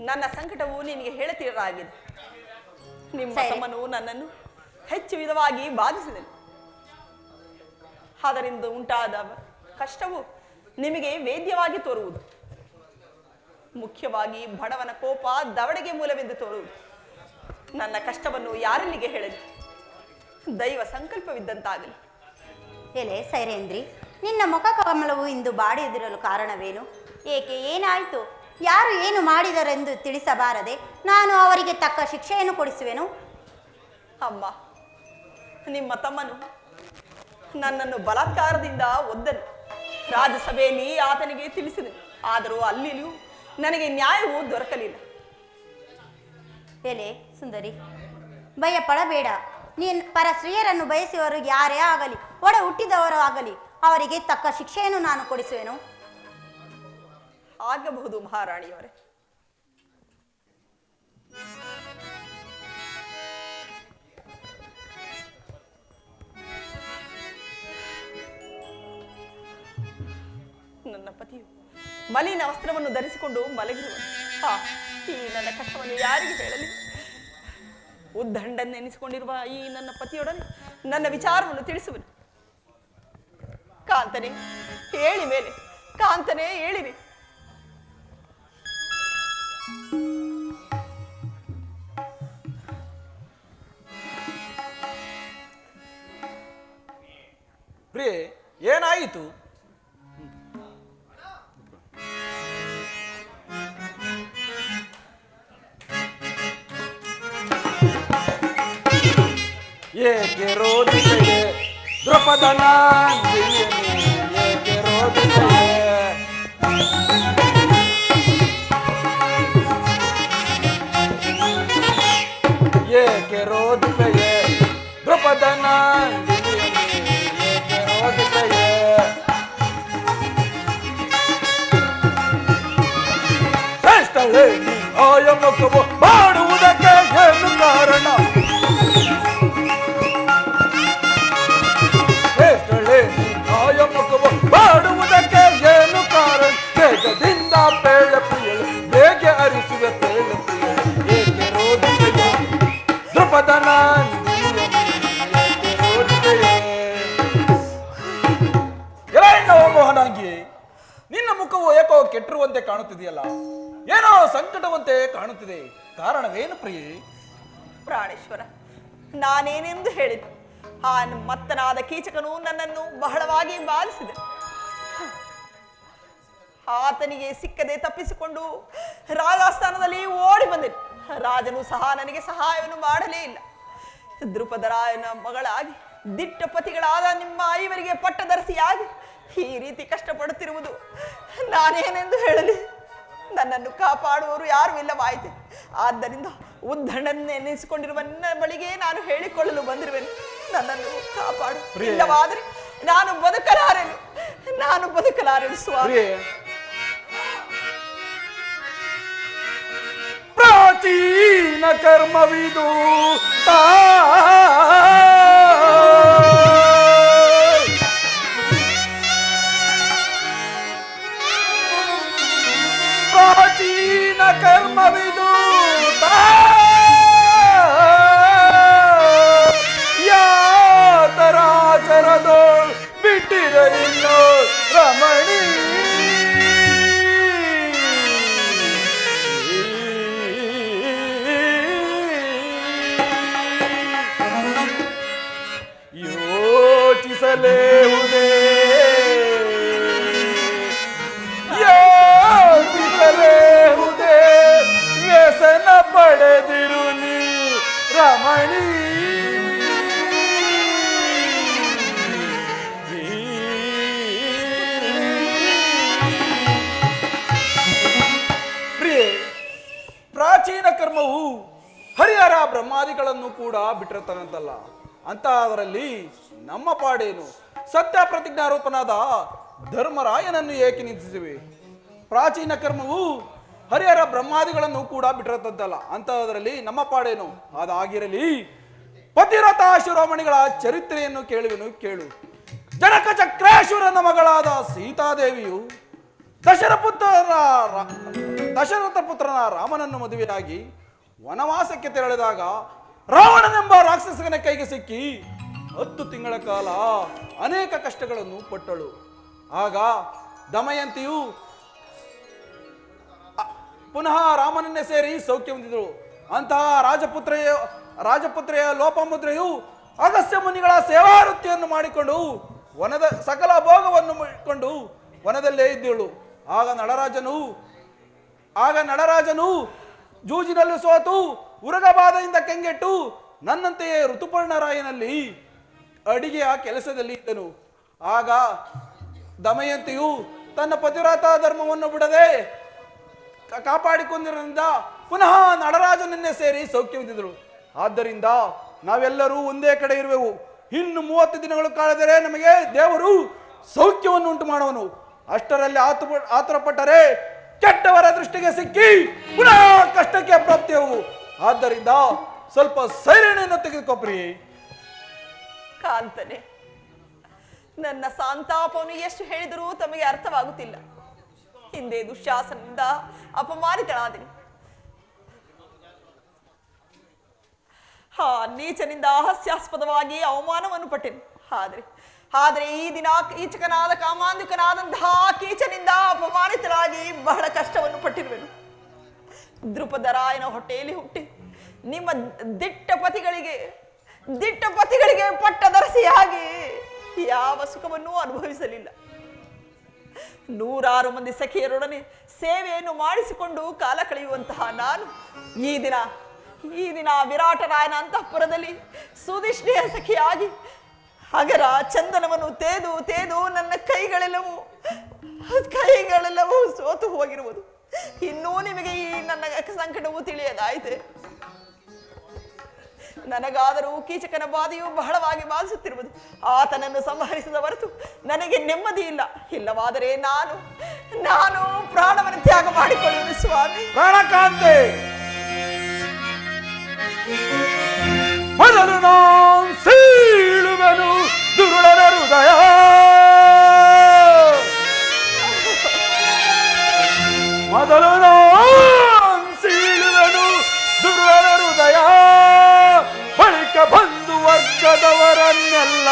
ನನ್ನ ಸಂಕಟವು ನಿನಗೆ ಹೇಳತೀರಾಗಿದೆ. ನಿಮ್ಮ ತಮ್ಮನು ನನ್ನನ್ನು ಹೆಚ್ಚು ವಿಧವಾಗಿ ಬಾಧಿಸಿದನು. ಅದರಿಂದ ಉಂಟಾದ ಕಷ್ಟವು ನಿಮಗೆ ವೇದ್ಯವಾಗಿ ತೋರುವುದು. ಮುಖ್ಯವಾಗಿ ಬಡವನ ಕೋಪ ದವಡೆಗೆ ಮೂಲವೆಂದು ತೋರುವುದು. ನನ್ನ ಕಷ್ಟವನ್ನು ಯಾರಲ್ಲಿಗೆ ಹೇಳಲಿ? ದೈವ ಸಂಕಲ್ಪವಿದ್ದಂತಾಗಲಿ. ಎಲೆ ಸೈರೇಂದ್ರಿ, ನಿನ್ನ ಮುಖ ಕಮಲವು ಇಂದು ಬಾಡಿದಿರಲು ಕಾರಣವೇನು? ಏಕೆ, ಏನಾಯಿತು? ಯಾರು ಏನು ಮಾಡಿದರೆಂದು ತಿಳಿಸಬಾರದೆ ನಾನು ಅವರಿಗೆ ತಕ್ಕ ಶಿಕ್ಷೆಯನ್ನು ಕೊಡಿಸುವೆನು. ಅಮ್ಮ, ನಿಮ್ಮ ತಮ್ಮನು ನನ್ನನ್ನು ಬಲಾತ್ಕಾರದಿಂದ ಒದ್ದನು. ರಾಜಸಭೆಯಲ್ಲಿ ಆತನಿಗೆ ತಿಳಿಸಿದನು. ಆದರೂ ಅಲ್ಲಿಯೂ ನನಗೆ ನ್ಯಾಯವು ದೊರಕಲಿಲ್ಲ. ಎಲೆ ಸುಂದರಿ, ಭಯ ಪಡಬೇಡ. ನೀನು ಪರ ಸ್ತ್ರೀಯರನ್ನು ಬಯಸುವವರು ಯಾರೇ ಆಗಲಿ, ಒಡ ಹುಟ್ಟಿದವರು ಆಗಲಿ, ಅವರಿಗೆ ತಕ್ಕ ಶಿಕ್ಷೆಯನ್ನು ನಾನು ಕೊಡಿಸುವೆನು. ಆಗಬಹುದು ಮಹಾರಾಣಿಯವರೇ. ನನ್ನ ಪತಿಯು ಮಲಿನ ವಸ್ತ್ರವನ್ನು ಧರಿಸಿಕೊಂಡು ಮಲಗಿರುವನು. ಈ ನನ್ನ ಕಷ್ಟವನ್ನು ಯಾರಿಗೆ ಹೇಳಲಿ? ಉದ್ದಂಡನ್ನೆನಿಸಿಕೊಂಡಿರುವ ಈ ನನ್ನ ಪತಿಯೊಡನೆ ನನ್ನ ವಿಚಾರವನ್ನು ತಿಳಿಸುವನು. ಕಾಂತನೇ ಹೇಳಿ ಮೇಲೆ, ಕಾಂತನೇ ಹೇಳಿರಿ. ಪ್ರಿಯೆ, ಏನಾಯಿತು? ಏಕೆ ರೋದಿಸೆ ದ್ರೌಪದನ ಏಕೆ ರೋದಿಸೆ? ಏಕೆ ರೋದಿಸೆ ದ್ರೌಪದನ ಏಕೆ ರೋದಿಸೆ? ಶ್ರೇಷ್ಠಳೆ ಆಯ ಮುಖವು ಮಾಡುವುದಕ್ಕೆ ಏನು ಕಾರಣ? ಮಾಡುವುದಕ್ಕೆ ಏನು ಕಾರಣ? ಬೇಗದಿಂದ ಬೇಳ ಪ್ರಿಯಳು ಬೇಗ ಅರಿಸುವ ಬೇಳ ಪ್ರಿಯಳು ಏಕೆ ರೋದಿದೆಯ ದ್ರೌಪದನ ಏಕೆ ರೋದಿದೆಯೇ? ಮೋಹನಾಂಗಿ, ನಿನ್ನ ಮುಖವು ಏಕೋ ಕೆಟ್ಟಿರುವಂತೆ ಕಾಣುತ್ತಿದೆಯಲ್ಲ, ಏನೋ ಸಂಕಟವಂತೆ ಕಾಣುತ್ತಿದೆ. ಕಾರಣವೇನು ಪ್ರಿಯೆ? ಪ್ರಾಣೇಶ್ವರ, ನಾನೇನೆಂದು ಹೇಳಿದೆ? ಆ ಮತ್ತನಾದ ಕೀಚಕನು ನನ್ನನ್ನು ಬಹಳವಾಗಿ ಬಾಧಿಸಿದೆ. ಆತನಿಗೆ ಸಿಕ್ಕದೆ ತಪ್ಪಿಸಿಕೊಂಡು ರಾಜಸ್ಥಾನದಲ್ಲಿ ಓಡಿ ಬಂದೆನು. ರಾಜನು ಸಹ ನನಗೆ ಸಹಾಯವನ್ನು ಮಾಡಲೇ ಇಲ್ಲ. ದ್ರುಪದರಾಯನ ಮಗಳಾಗಿ ದಿಟ್ಟ ಪತಿಗಳಾದ ನಿಮ್ಮ ಐವರಿಗೆ ಪಟ್ಟದರ್ಶಿಯಾಗಿ ಈ ರೀತಿ ಕಷ್ಟಪಡುತ್ತಿರುವುದು ನಾನೇನೆಂದು ಹೇಳಲಿ? ನನ್ನನ್ನು ಕಾಪಾಡುವವರು ಯಾರು ಇಲ್ಲವಾಯಿತು. ಆದ್ದರಿಂದ ಉದ್ದಣ್ಣನೆನಿಸಿಕೊಂಡಿರುವ ನನ್ನ ಬಳಿಗೆ ನಾನು ಹೇಳಿಕೊಳ್ಳಲು ಬಂದಿರುವೆನು. ನನ್ನನ್ನು ಕಾಪಾಡು, ಇಲ್ಲವಾದರೆ ನಾನು ಬದುಕಲಾರೆನು ಸ್ವಾಮಿ. ಪ್ರಾಚೀನ ಕರ್ಮವಿದು ಪ್ರಾಚೀನ ಕರ್ಮವಿದು ಯಾತರಾಚರದೋ ಬಿಟ್ಟಿರಲಿಲ್ಲೋ ರಮಣಿ. ಯೋಚಿಸಲೇವುದೇ ವ್ಯಸನ ಪಡೆದಿರು ನೀ ರಮಣಿ. ಪ್ರಿಯೆ, ಪ್ರಾಚೀನ ಕರ್ಮವು ಹರಿಹರ ಬ್ರಹ್ಮಾದಿಗಳನ್ನು ಕೂಡ ಬಿಟ್ಟಿರತಕ್ಕಂತಲ್ಲ. ಅಂತ ಅದರಲ್ಲಿ ನಮ್ಮ ಪಾಡೇನು? ಸತ್ಯ ಪ್ರತಿಜ್ಞಾರೂಪನಾದ ಧರ್ಮರಾಯನನ್ನು ಏಕೆ ನಿಂದಿಸುವೆ? ಪ್ರಾಚೀನ ಕರ್ಮವು ಹರಿಹರ ಬ್ರಹ್ಮಾದಿಗಳನ್ನು ಕೂಡ ಬಿಟ್ಟಿರತಕ್ಕಂತಲ್ಲ. ಅಂತಹದರಲ್ಲಿ ನಮ್ಮ ಪಾಡೇನು? ಅದಾಗಿರಲಿ, ಪತಿರಥ ಶಿರೋಮಣಿಗಳ ಚರಿತ್ರೆಯನ್ನು ಕೇಳುವೆನು, ಕೇಳು. ಜನಕ ಚಕ್ರೇಶ್ವರನ ಮಗಳಾದ ಸೀತಾದೇವಿಯು ದಶರಥ ಪುತ್ರನ ರಾಮನನ್ನು ಮದುವೆಯಾಗಿ ವನವಾಸಕ್ಕೆ ತೆರಳಿದಾಗ ರಾವಣನೆಂಬ ರಾಕ್ಷಸನ ಕೈಗೆ ಸಿಕ್ಕಿ 10 ತಿಂಗಳ ಕಾಲ ಅನೇಕ ಕಷ್ಟಗಳನ್ನು ಪಟ್ಟಳು. ಆಗ ದಮಯಂತಿಯು ಪುನಃ ರಾಮನನ್ನೇ ಸೇರಿ ಸೌಖ್ಯ ಹೊಂದಿದಳು. ಅಂತಹ ರಾಜಪುತ್ರೆಯ ಲೋಪಮುದ್ರೆಯು ಅಗಸ್ತ್ಯ ಮುನಿಗಳ ಸೇವಾ ವೃತ್ತಿಯನ್ನು ಮಾಡಿಕೊಂಡು ವನದ ಸಕಲ ಭೋಗವನ್ನು ಮಾಡಿಕೊಂಡು ವನದಲ್ಲೇ ಇದ್ದಳು. ಆಗ ನಳರಾಜನು ಜೂಜಿನಲ್ಲಿ ಸೋತು ಉರಗಬಾಧೆಯಿಂದ ಕೆಂಗೆಟ್ಟು ನನ್ನಂತೆಯೇ ಋತುಪರ್ಣರಾಯನಲ್ಲಿ ಅಡಿಗೆಯ ಕೆಲಸದಲ್ಲಿ ಇದ್ದನು. ಆಗ ದಮಯಂತಿಯು ತನ್ನ ಪತಿವ್ರತ ಧರ್ಮವನ್ನು ಬಿಡದೆ ಕಾಪಾಡಿಕೊಂಡಿದ್ದರಿಂದ ಪುನಃ ನಳರಾಜನನ್ನೇ ಸೇರಿ ಸೌಖ್ಯ ಹೊಂದಿದಳು. ಆದ್ದರಿಂದ ನಾವೆಲ್ಲರೂ ಒಂದೇ ಕಡೆ ಇರುವೆವು. ಇನ್ನು 30 ದಿನಗಳು ಕಳೆದರೆ ನಮಗೆ ದೇವರು ಸೌಖ್ಯವನ್ನು ಉಂಟು ಮಾಡುವನು. ಅಷ್ಟರಲ್ಲಿ ಆತುರಪಟ್ಟರೆ ಕೆಟ್ಟವರ ದೃಷ್ಟಿಗೆ ಸಿಕ್ಕಿ ಪುನಃ ಕಷ್ಟಕ್ಕೆ ಪ್ರಾಪ್ತಿಯವು. ಆದ್ದರಿಂದ ಸ್ವಲ್ಪ ಸೈರಣೆಯನ್ನು ತೆಗೆದುಕೋ ಪ್ರಿಯೆ. ಕಾಂತನೆ, ನನ್ನ ಸಂತಾಪವನ್ನು ಎಷ್ಟು ಹೇಳಿದರೂ ತಮಗೆ ಅರ್ಥವಾಗುತ್ತಿಲ್ಲ. ಹಿಂದೆ ದುಶ್ಯಾಸನದಿಂದ ಅಪಮಾನಿತಳಾದೆನು. ನೀಚನಿಂದ ಹಾಸ್ಯಾಸ್ಪದವಾಗಿ ಅವಮಾನವನ್ನು ಪಟ್ಟೆನು. ಆದರೆ ಈ ದಿನ ಕೀಚಕನಾದ ಕಾಮಾಂಧಿಕನಾದಂತಹ ಕೀಚನಿಂದ ಅಪಮಾನಿತರಾಗಿ ಬಹಳ ಕಷ್ಟವನ್ನು ಪಟ್ಟಿರುವೆನು. ದ್ರುಪದರಾಯನ ಹೊಟ್ಟೆಯಲ್ಲಿ ಹುಟ್ಟಿ ನಿಮ್ಮ ದಿಟ್ಟ ಪತಿಗಳಿಗೆ ಪಟ್ಟದರ್ಶಿಯಾಗಿ ಯಾವ ಸುಖವನ್ನೂ ಅನುಭವಿಸಲಿಲ್ಲ. 100 ಮಂದಿ ಸಖಿಯರೊಡನೆ ಸೇವೆಯನ್ನು ಮಾಡಿಸಿಕೊಂಡು ಕಾಲ ಕಳೆಯುವಂತಹ ನಾನು ಈ ದಿನ ವಿರಾಟರಾಯನ ಅಂತಃಪುರದಲ್ಲಿ ಸುಧಿಷ್ಣೆಯ ಸಖಿಯಾಗಿ ಹಗರ ಚಂದನವನ್ನು ತೇದು ನನ್ನ ಕೈಗಳೆಲ್ಲವೂ ಸೋತು ಹೋಗಿರುವುದು. ಇನ್ನೂ ನಿಮಗೆ ಈ ನನ್ನ ಸಂಕಟವು ತಿಳಿಯದಾಯಿತೆ. ನನಗಾದರೂ ಕೀಚಕನ ಬಾಧೆಯು ಬಹಳವಾಗಿ ಬಾಧಿಸುತ್ತಿರುವುದು. ಆತನನ್ನು ಸಂಹರಿಸಿದ ಹೊರತು ನನಗೆ ನೆಮ್ಮದಿ ಇಲ್ಲ. ಇಲ್ಲವಾದರೆ ನಾನು ಪ್ರಾಣವನ್ನು ತ್ಯಾಗ ಮಾಡಿಕೊಳ್ಳುವುದು ಸ್ವಾಮಿ. ಪ್ರಾಣಕಾಂತೆ, ಮೊದಲು ನಾನು ಸೀಳುವೆನು ದುರುಳನ ಹೃದಯ. ಮೊದಲು ನಾನು ಸೀಳುವೆನು ದುರುಳನ ಹೃದಯ. ಬಳಿಕ ಬಂಧು ವರ್ಗದವರನ್ನೆಲ್ಲ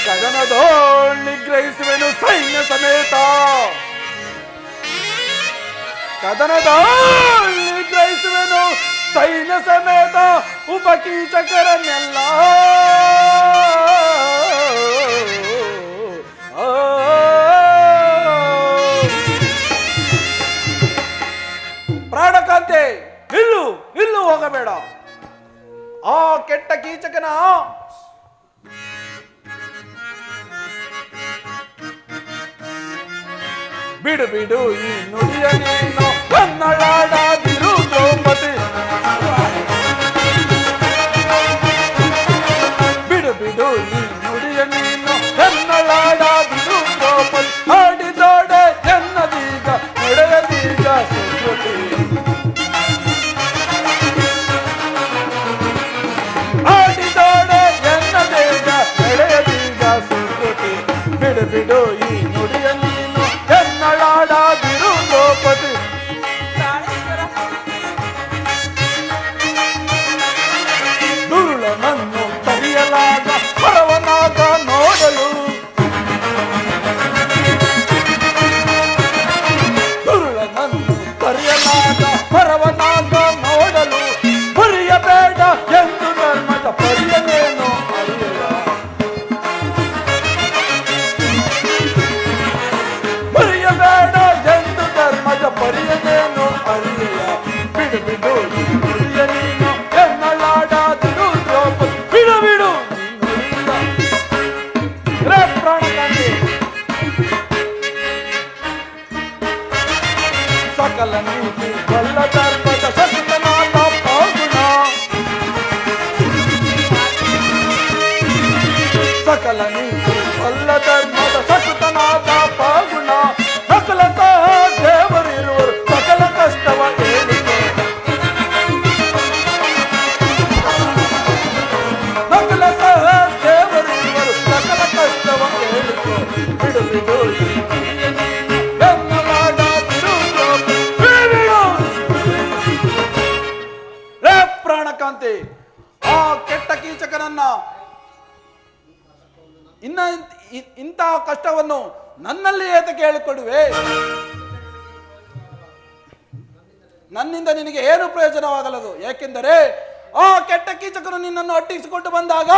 ಕದನದೋಳ್ ನಿಗ್ರಹಿಸುವೆನು ಸೈನ್ಯ ಸಮೇತ. ಕದನದೋಳ್ ನಿಗ್ರಹಿಸುವೆನು ಕೀಚಕರನ್ನೆಲ್ಲ ಪ್ರಾಣಕಾಂತೆ, ಇಲ್ಲೂ ಹೋಗಬೇಡ. ಆ ಕೆಟ್ಟ ಕೀಚಕನ ಬಿಡು ಈ ನುಡಿಯ ನೀನು ಕನ್ನಡಾಡದಿರು ದ್ರೌಪದಿ. ಬಿಡು ಈ ನುಡಿಯ ನೀನು ಕನ್ನಡಾಡದಿರು ದ್ರೌಪದಿ. ಆಡಿದೋಡೆ ಎನ್ನದೀಗ ನಡೆಯದೀಗ ಸುಕೃತಿ. ಆಡಿದೋಡೆ ಎನ್ನದೀಗ ನಡೆಯದೀಗ ಸುಕೃತಿ. ಬಿಡು ಈ ನುಡಿಯ ನೀನು ಕನ್ನಡಾಡದಿರು ದ್ರೌಪದಿ. ದುರುಳನನ್ನು ಕರೆಯಲಾಗ ಪರವನಾಗ ನೋಡಲು. ದುರುಳನನ್ನು ಕರೆಯಲಾಗ ಪರವನಾಗ ನೋಡಲು. ಬರಿಯಬೇಡ ಎಂದು ಧರ್ಮದ ಪರಿಯನೇನು ಅರಿಯಲ್ಲ. ಬರಿಯಬೇಡ ಎಂದು ಧರ್ಮದ ಪರಿಯನೇನು ಅರಿಯಲ್ಲ. ಬಿಡು ಈ ನುಡಿಯ ನೀನು ಎನ್ನಲಾಡದಿರು ದ್ರೌಪದಿ. ಬಿಡು ಪ್ರಾಣಕಾಂತಿ. ಸಕಲ ನೀತಿ ಬಲ್ಲ ಧರ್ಮದ ಸತತನಾದ ಪಾಗುಣ. ಸಕಲ ನೀತಿ ಬಲ್ಲ ಧರ್ಮದ ಸತತನಾದ ಪಾಗುಣ. ಸಕಲ ಸಹ ದೇವರಿರುವರು ಸಕಲ ಕಷ್ಟವ ಹೇಳಿಕೆ. ಸಕಲ ಸಹ ದೇವರಿರುವರು ಸಕಲ ಕಷ್ಟವ ಹೇಳಿಕೆ. ಬಿಡು ಈ ನುಡಿಯ ನೀನು ಎನ್ನಲಾಡದಿರು ದ್ರೌಪದಿ. ಬಿಡು ಪ್ರಾಣಕಾಂತಿ. ಆ ಕೆಟ್ಟ ಕೀಚಕನನ್ನ ಇಂತಹ ಕಷ್ಟವನ್ನು ನನ್ನಲ್ಲಿ ಏತಕ್ಕೆ ಹೇಳಿಕೊಡುವೆ? ನನ್ನಿಂದ ನಿನಗೆ ಏನು ಪ್ರಯೋಜನವಾಗಲದು. ಏಕೆಂದರೆ ಆ ಕೆಟ್ಟ ಕೀಚಕನು ನಿನ್ನನ್ನು ಅಟ್ಟಿಸಿಕೊಂಡು ಬಂದಾಗ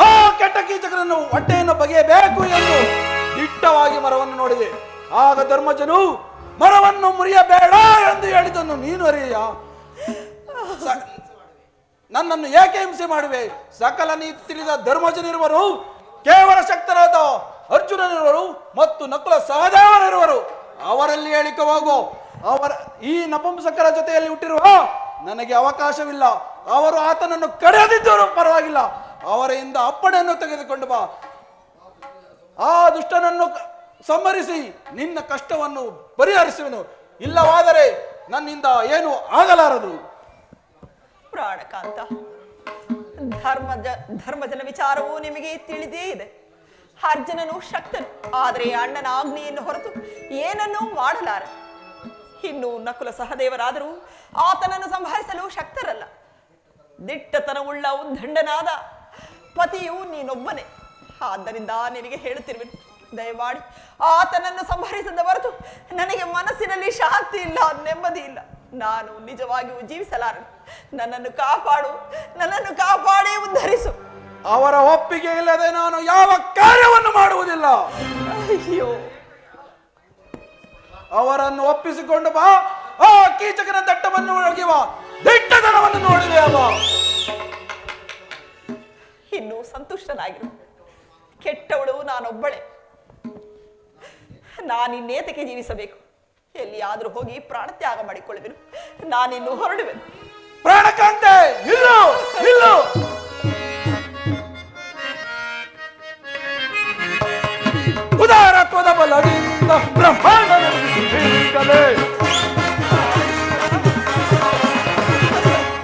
ಆ ಕೆಟ್ಟ ಕೀಚಕನನ್ನು ಹೊಟ್ಟೆಯನ್ನು ಬಗೆಯಬೇಕು ಎಂದು ದಿಟ್ಟವಾಗಿ ಮರವನ್ನು ನೋಡಿದೆ. ಆಗ ಧರ್ಮಜನು ಮರವನ್ನು ಮುರಿಯಬೇಡ ಎಂದು ಹೇಳಿದನು ನೀನು ಅರಿಯ. ನನ್ನನ್ನು ಏಕೆ ಹಿಂಸೆ ಮಾಡುವೆ? ಸಕಲ ನೀತಿ ತಿಳಿದ ಧರ್ಮಜನಿರುವರು, ಕೇವಲ ಶಕ್ತರಾದ ಅರ್ಜುನನಿರುವರು ಮತ್ತು ನಕುಲ ಸಹದೇವನಿರುವರು. ಅವರಲ್ಲಿ ಹೇಳಿಕವಾಗೋ. ಈ ನಪುಂಸಕರ ಜೊತೆಯಲ್ಲಿ ಹುಟ್ಟಿರುವ ನನಗೆ ಅವಕಾಶವಿಲ್ಲ. ಅವರು ಆತನನ್ನು ಕರೆಯದಿದ್ದರೂ ಪರವಾಗಿಲ್ಲ, ಅವರಿಂದ ಅಪ್ಪಣೆಯನ್ನು ತೆಗೆದುಕೊಂಡು ಬಾ. ಆ ದುಷ್ಟನನ್ನು ಸಂಹರಿಸಿ ನಿನ್ನ ಕಷ್ಟವನ್ನು ಪರಿಹರಿಸುವೆನು. ಇಲ್ಲವಾದರೆ ನನ್ನಿಂದ ಏನು ಆಗಲಾರದು. ಪ್ರಾಣಕಾಂತ, ಧರ್ಮಜನ ವಿಚಾರವೂ ನಿಮಗೆ ತಿಳಿದೇ ಇದೆ. ಅರ್ಜುನನು ಶಕ್ತನು, ಆದರೆ ಅಣ್ಣನ ಆಜ್ಞೆಯನ್ನು ಹೊರತು ಏನನ್ನೂ ಮಾಡಲಾರ. ಇನ್ನು ನಕುಲ ಸಹದೇವರಾದರೂ ಆತನನ್ನು ಸಂಹರಿಸಲು ಶಕ್ತರಲ್ಲ. ದಿಟ್ಟತನವುಳ್ಳ ಉದ್ದಂಡನಾದ ಪತಿಯು ನೀನೊಬ್ಬನೇ. ಆದ್ದರಿಂದ ನಿನಗೆ ಹೇಳುತ್ತಿರುವೆನು, ದಯಮಾಡಿ ಆತನನ್ನು ಸಂಹರಿಸದ ಹೊರತು ನನಗೆ ಮನಸ್ಸಿನಲ್ಲಿ ಶಾಂತಿ ಇಲ್ಲ, ನೆಮ್ಮದಿ ಇಲ್ಲ. ನಾನು ನಿಜವಾಗಿಯೂ ಜೀವಿಸಲಾರನು. ನನ್ನನ್ನು ಕಾಪಾಡಿ ಉದ್ಧರಿಸು. ಅವರ ಒಪ್ಪಿಗೆ ಇಲ್ಲದೆ ನಾನು ಯಾವ ಕಾರ್ಯವನ್ನು ಮಾಡುವುದಿಲ್ಲ. ಅಯ್ಯೋ, ಅವರನ್ನು ಒಪ್ಪಿಸಿಕೊಂಡು ಬಾ. ಆ ಕೀಚಕನ ದಟ್ಟವನ್ನು ಒಳಗಿವ ದಿಟ್ಟತನವನ್ನು ನೋಡಿದೆ ಅವ. ಇನ್ನು ಸಂತುಷ್ಟನಾಗಿರು. ಕೆಟ್ಟವಳು ನಾನೊಬ್ಬಳೆ. ನಾನಿನ್ನೇತಕ್ಕೆ ಜೀವಿಸಬೇಕು? ಎಲ್ಲಿಯಾದರೂ ಹೋಗಿ ಪ್ರಾಣತ್ಯಾಗ ಮಾಡಿಕೊಳ್ಳುವೆನು. ನಾನಿನ್ನು ಹೊರಡುವೆನು. ಪ್ರಾಣಕಾಂತೆ, ಇಲ್ಲು ಉದಾರತ್ವದ ಬಲದಿಂದ ಬ್ರಹ್ಮಾಂಡ ನಡೆಸಿದೀಗಲೇ.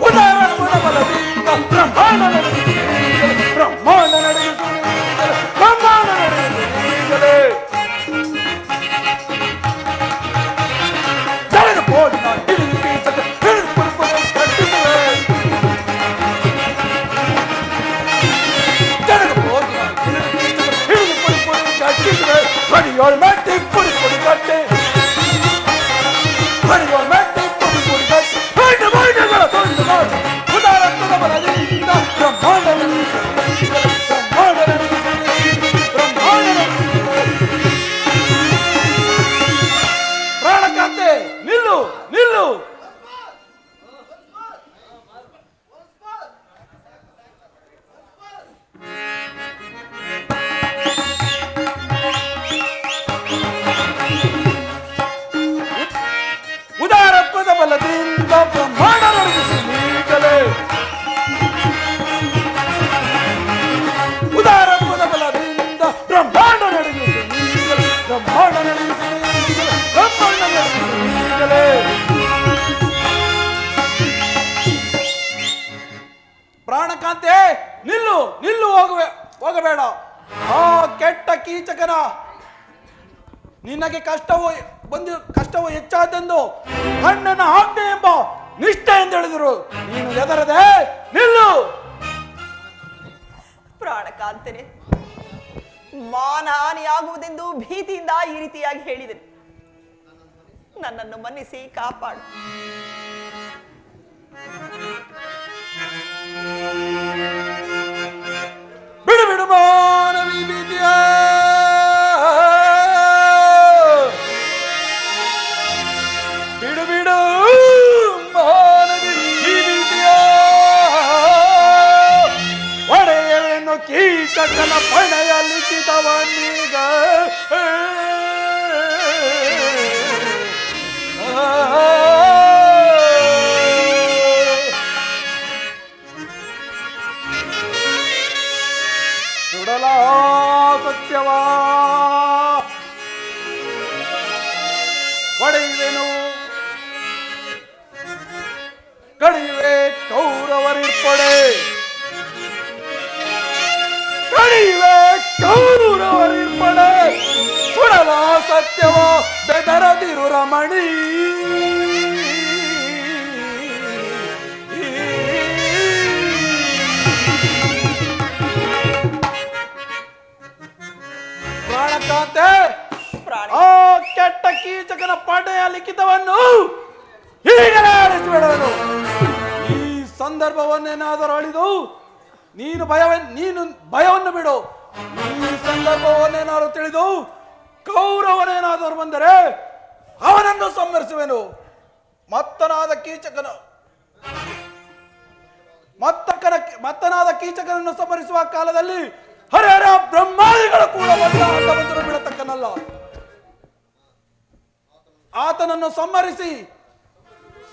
ಉದಾರತ್ವದ ಬಲದಿಂದ ಬ್ರಹ್ಮಾಂಡ ನಡೆಸಿದೀಗಲೇ. ಬ್ರಹ್ಮಾಂಡ ನಡೆಸಿದೀಗಲೇ. ಜಗದ ಕೋಡಿನ ಹಿಡಿದು ಕೀಚಕ ಹಿಡಿದು ಕುರುಕುರು ಕಟ್ಟಿಸುವೆ. ಜಗದ ಕೋಡಿನ ಹಿಡಿದು ಕೀಚಕ ಹಿಡಿದು ಕುರುಕುರು ಕಟ್ಟಿಸುವೆ. ಹರಿಯೋಳ್ ಮೆಟ್ಟಿ ಪುಡಿ ಪುಡಿ ಕಟ್ಟೆ. ಹರಿಯೋಳ್ ಮೆಟ್ಟಿ ಪುಡಿ ಪುಡಿ ಕಟ್ಟೆ. ಉದಾರತ್ವದ ಬಲದಿಂದ ಪ್ರಾಣಕಾಂತೆ ನಿಲ್ಲು ನಿಲ್ಲು, ಹೋಗಬೇಡ. ಆ ಕೆಟ್ಟ ಕೀಚಕನ ನಿನಗೆ ಕಷ್ಟವು ಹೆಚ್ಚಾದೆಂದು ಅಣ್ಣನ ಆಜ್ಞೆ ಎಂಬ ನಿಷ್ಠೆ ಎಂದು ಹೇಳಿದರು. ನೀನು ಎದರದೆ ನಿಲ್ಲು. ಪ್ರಾಣಕಾಂತನೆ, ಮಾನಹಾನಿಯಾಗುವುದೆಂದು ಭೀತಿಯಿಂದ ಈ ರೀತಿಯಾಗಿ ಹೇಳಿದೆನು. ನನ್ನನ್ನು ಮನ್ನಿಸಿ ಕಾಪಾಡು. ಬಿಡು ಬಿಡು ಮಾನವಿ ಭೀತಿಯ, ಬಿಡು ಬಿಡು ಮಾನವಿ ಭೀತಿಯ. ಒಡೆಯವೇನು ಕೀಚಕನ ಪಣೆಯ ಲಿಖಿತವನ್ನೀಗ ಸುಡಲ ಸತ್ಯವಾ ಒಡೆಯುವೆನು, ಕಡಿಯುವೆ ಕೌರವರಿರ್ಪಡೆ, ಕಡಿಯುವೆ ಕೌರವರಿರ್ಪಡೆ. ಸುಡಲ ಸತ್ಯವ ಬೆದರದಿರು ರಮಣಿ. ಪ್ರಾಣಕಾಂತೆ, ಆ ಕೆಟ್ಟ ಕೀಚಕನ ಪಡೆಯ ಲಿಖಿತವನ್ನು ಹೀಗಲೇ ಆಲಿಸಬೇಡವನು. ಈ ಸಂದರ್ಭವನ್ನೇನಾದರೂ ಅಳಿದು ನೀನು ಭಯವನ್ನು ಬಿಡು. ಈ ಸಂದರ್ಭವನ್ನೇನಾದರೂ ತಿಳಿದು ಕೌರವನೇನಾದರೂ ಬಂದರೆ ಅವನನ್ನು ಸಂಹರಿಸುವೆನು. ಮತ್ತನಾದ ಕೀಚಕನನ್ನು ಸಂಹರಿಸುವ ಕಾಲದಲ್ಲಿ ಹರಿಹರ ಬ್ರಹ್ಮಾದಿಗಳು ಕೂಡ ಬಂದರು ಬಿಡತಕ್ಕನಲ್ಲ. ಆತನನ್ನು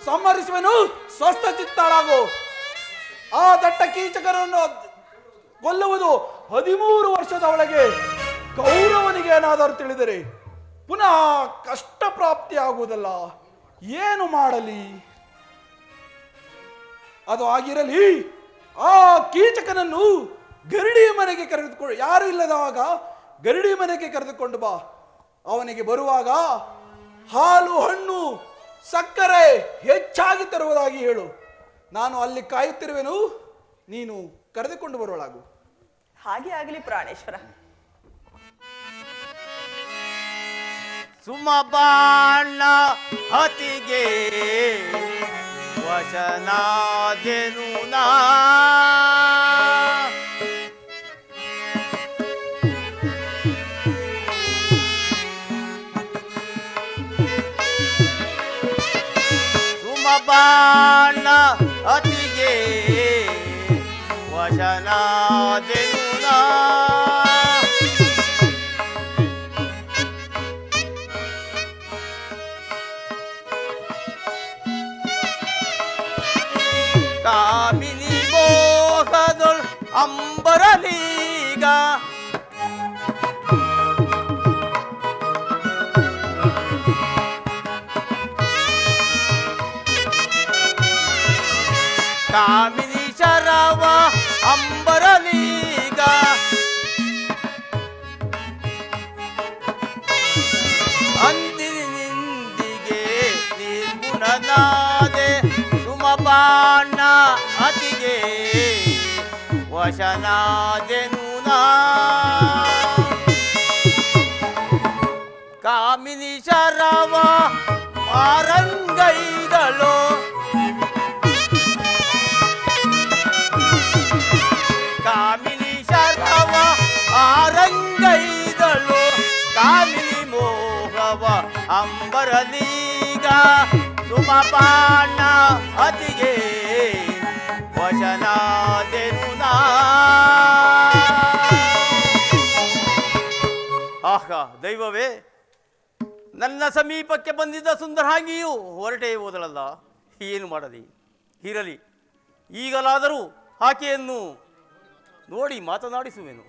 ಸಂಹರಿಸುವೆನು. ಸ್ವಸ್ಥ ಚಿತ್ತಾಳಾಗು. ಆ ದಟ್ಟ ಕೀಚಕರನ್ನು ಕೊಲ್ಲುವುದು 13 ವರ್ಷದ ಒಳಗೆ ಕೌರವನಿಗೆ ಏನಾದರೂ ತಿಳಿದರೆ ಪುನಃ ಕಷ್ಟ ಪ್ರಾಪ್ತಿಯಾಗುವುದಲ್ಲ. ಏನು ಮಾಡಲಿ? ಅದು ಆಗಿರಲಿ. ಆ ಕೀಚಕನನ್ನು ಗರುಡಿಯ ಮನೆಗೆ ಕರೆದುಕೊಂಡು, ಯಾರು ಇಲ್ಲದಾಗ ಗರುಡಿಯ ಮನೆಗೆ ಕರೆದುಕೊಂಡು ಬಾ. ಅವನಿಗೆ ಬರುವಾಗ ಹಾಲು ಹಣ್ಣು ಸಕ್ಕರೆ ಹೆಚ್ಚಾಗಿ ತರುವುದಾಗಿ ಹೇಳು. ನಾನು ಅಲ್ಲಿ ಕಾಯುತ್ತಿರುವೆನು, ನೀನು ಕರೆದುಕೊಂಡು ಬರುವಳಾಗು. ಹಾಗೆ ಆಗಲಿ ಪ್ರಾಣೇಶ್ವರ. ಸುಮಬಾಣ ಹತಿಗೆ ವಚನಾದೆನು ನಾ, ಸುಮಬಾಣ ಹತಿಗೆ ವಚನಾದೆನು ನಾ. ಕಾಮಿನಿ ಮೋಹದೊಳ್ ಅಂಬರಲೀಗ ಕಾಮಿನಿ ಶರವ ಅಂಬರಲೀಗ ಅಂದಿನಿಂದಿಗೆ ನಿರ್ಗುಣನಾದೆ. ಸುಮಬಾಣ ಅತಿಗೆ ವಶನಾದೆನು ನಾ. ಕಾಮಿನಿ ಶರವ ಆರಂಗೈದಳು ಕಾಮಿನಿ ಶರವ ಆರಂಗೈದಳು ಕಾಮಿನಿ ಮೋಹವ ಅಂಬರಲೀಗ. ಸುಮಪಾಣ ಅತಿಗೆ ವಶನಾದೆನು ನಾ. ಆಹಾ ದೈವವೇ, ನನ್ನ ಸಮೀಪಕ್ಕೆ ಬಂದಿದ್ದ ಸುಂದರಾಂಗಿಯು ಹೊರಟೇ ಹೋದಳಲ್ಲ, ಏನು ಮಾಡಲಿ? ಇರಲಿ, ಈಗಲಾದರೂ ಆಕೆಯನ್ನು ನೋಡಿ ಮಾತನಾಡಿಸುವೆನು.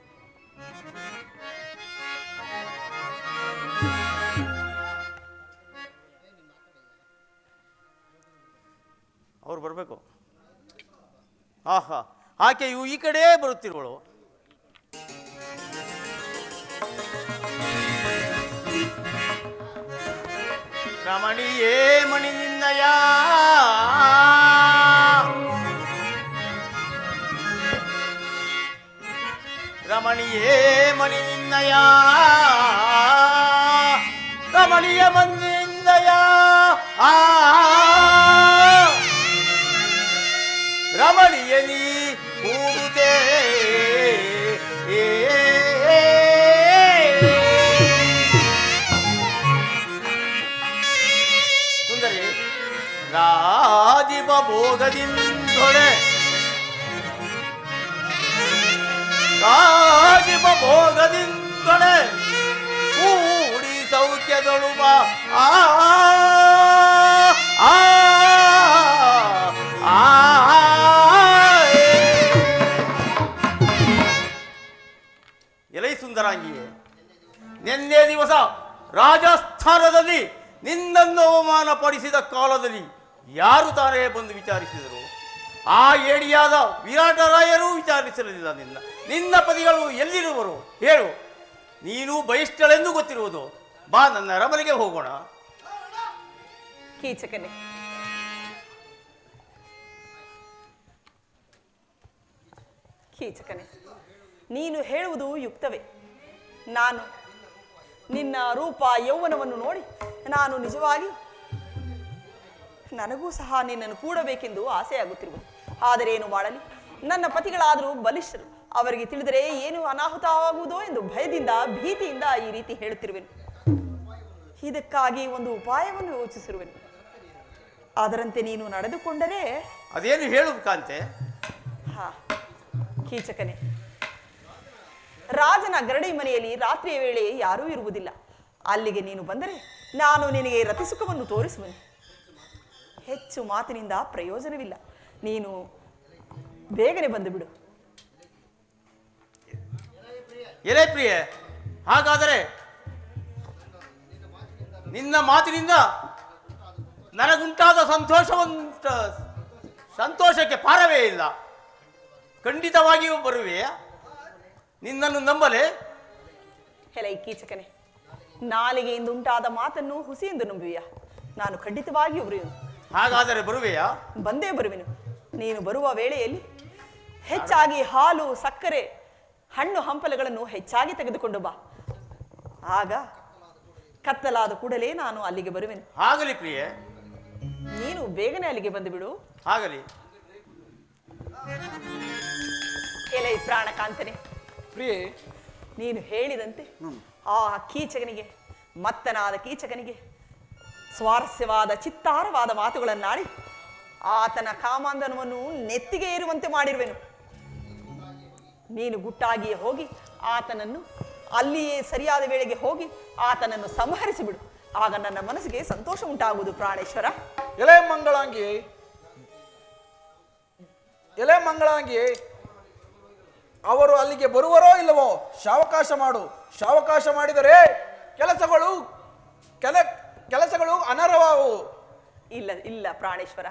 ಅವ್ರು ಬರಬೇಕು. ಆಹಾ, ಆಕೆಯು ಈ ಕಡೆ ಬರುತ್ತಿರುವಳು. ರಮಣಿಯೇ ಮಣಿ ನಿನ್ನಯ ರಮಣಿಯೇ ಮಣಿ ನಿನ್ನಯ ರಮಣಿಯ ಮನ್ನಿಂದಯ ರಮಣಿಯ ನೀ ಕೂಡುತ್ತೆ ಸುಂದರಿ ರಾಜಿಪ ಭೋಗದಿಂದೊಳೆ ರಾಜಿಪ ಭೋಗದಿಂದೊಳೆ ಕೂಡಿ ಸೌಖ್ಯದೊಳು ಬಾ ಎಲೈ ಸುಂದರಾಂಗಿಯೇ, ನಿನ್ನೆ ದಿವಸ ರಾಜಸ್ಥಾನದಲ್ಲಿ ನಿನ್ನನ್ನು ಅವಮಾನ ಪಡಿಸಿದ ಕಾಲದಲ್ಲಿ ಯಾರು ತಾನೇ ಬಂದು ವಿಚಾರಿಸಿದರು? ಆ ಏಡಿಯಾದ ವಿರಾಟರಾಯರು ವಿಚಾರಿಸಲಿಲ್ಲ. ನಿನ್ನ ಪತಿಗಳು ಎಲ್ಲಿರುವರು ಹೇಳು. ನೀನು ಬಹಿಷ್ಠಳೆಂದು ಗೊತ್ತಿರುವುದು. ಬಾ, ನನ್ನ ಅರಮನೆಗೆ ಹೋಗೋಣ. ಕೀಚಕನೇ, ಕೀಚಕನೇ, ನೀನು ಹೇಳುವುದು ಯುಕ್ತವೇ. ನಾನು ನಿನ್ನ ರೂಪ ಯೌವನವನ್ನು ನೋಡಿ ನಾನು ನಿಜವಾಗಿ ನನಗೂ ಸಹ ನಿನ್ನನ್ನು ಕೂಡಬೇಕೆಂದು ಆಸೆಯಾಗುತ್ತಿರುವುದು. ಆದರೆ ಏನು ಮಾಡಲಿ, ನನ್ನ ಪತಿಗಳಾದರೂ ಬಲಿಷ್ಠರು. ಅವರಿಗೆ ತಿಳಿದರೆ ಏನು ಅನಾಹುತವಾಗುವುದೋ ಎಂದು ಭಯದಿಂದ ಭೀತಿಯಿಂದ ಈ ರೀತಿ ಹೇಳುತ್ತಿರುವೆನು. ಇದಕ್ಕಾಗಿ ಒಂದು ಉಪಾಯವನ್ನು ಯೋಚಿಸಿರುವೆನು. ಅದರಂತೆ ನೀನು ನಡೆದುಕೊಂಡರೆ. ಅದೇನು ಹೇಳು ಕಾಂತೆ? ಹಾ, ಕೀಚಕನೇ, ರಾಜನ ಗರಡಿ ಮನೆಯಲ್ಲಿ ರಾತ್ರಿಯ ವೇಳೆ ಯಾರೂ ಇರುವುದಿಲ್ಲ. ಅಲ್ಲಿಗೆ ನೀನು ಬಂದರೆ ನಾನು ನಿನಗೆ ರತಿಸುಖವನ್ನು ತೋರಿಸುವೆನು. ಹೆಚ್ಚು ಮಾತಿನಿಂದ ಪ್ರಯೋಜನವಿಲ್ಲ. ನೀನು ಬೇಗನೆ ಬಂದು ಬಿಡು. ಎಲೆ ಪ್ರಿಯೆ, ಹಾಗಾದರೆ ನಿನ್ನ ಮಾತಿನಿಂದ ನನಗುಂಟಾದ ಸಂತೋಷಕ್ಕೆ ಪಾರವೇ ಇಲ್ಲ. ಖಂಡಿತವಾಗಿಯೂ ಬರುವೆಯಾ? ನಿನ್ನನ್ನು ನಂಬಲೆ? ಹೆಲೈ ಕೀಚಕನೇ, ನಾಲಿಗೆಯಿಂದ ಉಂಟಾದ ಮಾತನ್ನು ಹುಸಿಯಿಂದ ನಂಬುವಿಯಾ? ನಾನು ಖಂಡಿತವಾಗಿಯೂ ಬರುವೆನು. ಹಾಗಾದರೆ ಬರುವೆಯಾ? ಬಂದೇ ಬರುವೆನು. ನೀನು ಬರುವ ವೇಳೆಯಲ್ಲಿ ಹೆಚ್ಚಾಗಿ ಹಾಲು, ಸಕ್ಕರೆ, ಹಣ್ಣು ಹಂಪಲುಗಳನ್ನು ಹೆಚ್ಚಾಗಿ ತೆಗೆದುಕೊಂಡು ಬಾ. ಆಗ ಕತ್ತಲಾದ ಕೂಡಲೇ ನಾನು ಅಲ್ಲಿಗೆ ಬರುವೆನು. ಆಗಲಿ ಪ್ರಿಯೆ, ನೀನು ಬೇಗನೆ ಅಲ್ಲಿಗೆ ಬಂದು ಬಿಡು. ಆಗಲಿ. ಎಲೈ ಪ್ರಾಣಕಾಂತನೆ, ಪ್ರಿಯೆ, ನೀನು ಹೇಳಿದಂತೆ ಆ ಕೀಚಕನಿಗೆ, ಮತ್ತನಾದ ಕೀಚಕನಿಗೆ ಸ್ವಾರಸ್ಯವಾದ ಚಿತ್ತಾರವಾದ ಮಾತುಗಳನ್ನಾಡಿ ಆತನ ಕಾಮಾಂಧನವನ್ನು ನೆತ್ತಿಗೆ ಏರುವಂತೆ ಮಾಡಿರುವೆನು. ನೀನು ಗುಟ್ಟಾಗಿಯೇ ಹೋಗಿ ಆತನನ್ನು ಅಲ್ಲಿಯೇ ಸರಿಯಾದ ವೇಳೆಗೆ ಹೋಗಿ ಆತನನ್ನು ಸಂಹರಿಸಿಬಿಡು. ಆಗ ನನ್ನ ಮನಸ್ಸಿಗೆ ಸಂತೋಷ ಉಂಟಾಗುವುದು. ಪ್ರಾಣೇಶ್ವರ, ಎಲೆ ಮಂಗಳಾಂಗಿ, ಅವರು ಅಲ್ಲಿಗೆ ಬರುವರೋ ಇಲ್ಲವೋ ಶಾವಕಾಶ ಮಾಡು. ಶಾವಕಾಶ ಮಾಡಿದರೆ ಕೆಲಸಗಳು ಅನರ್ಹವಾಗುವು. ಇಲ್ಲ ಇಲ್ಲ ಪ್ರಾಣೇಶ್ವರ,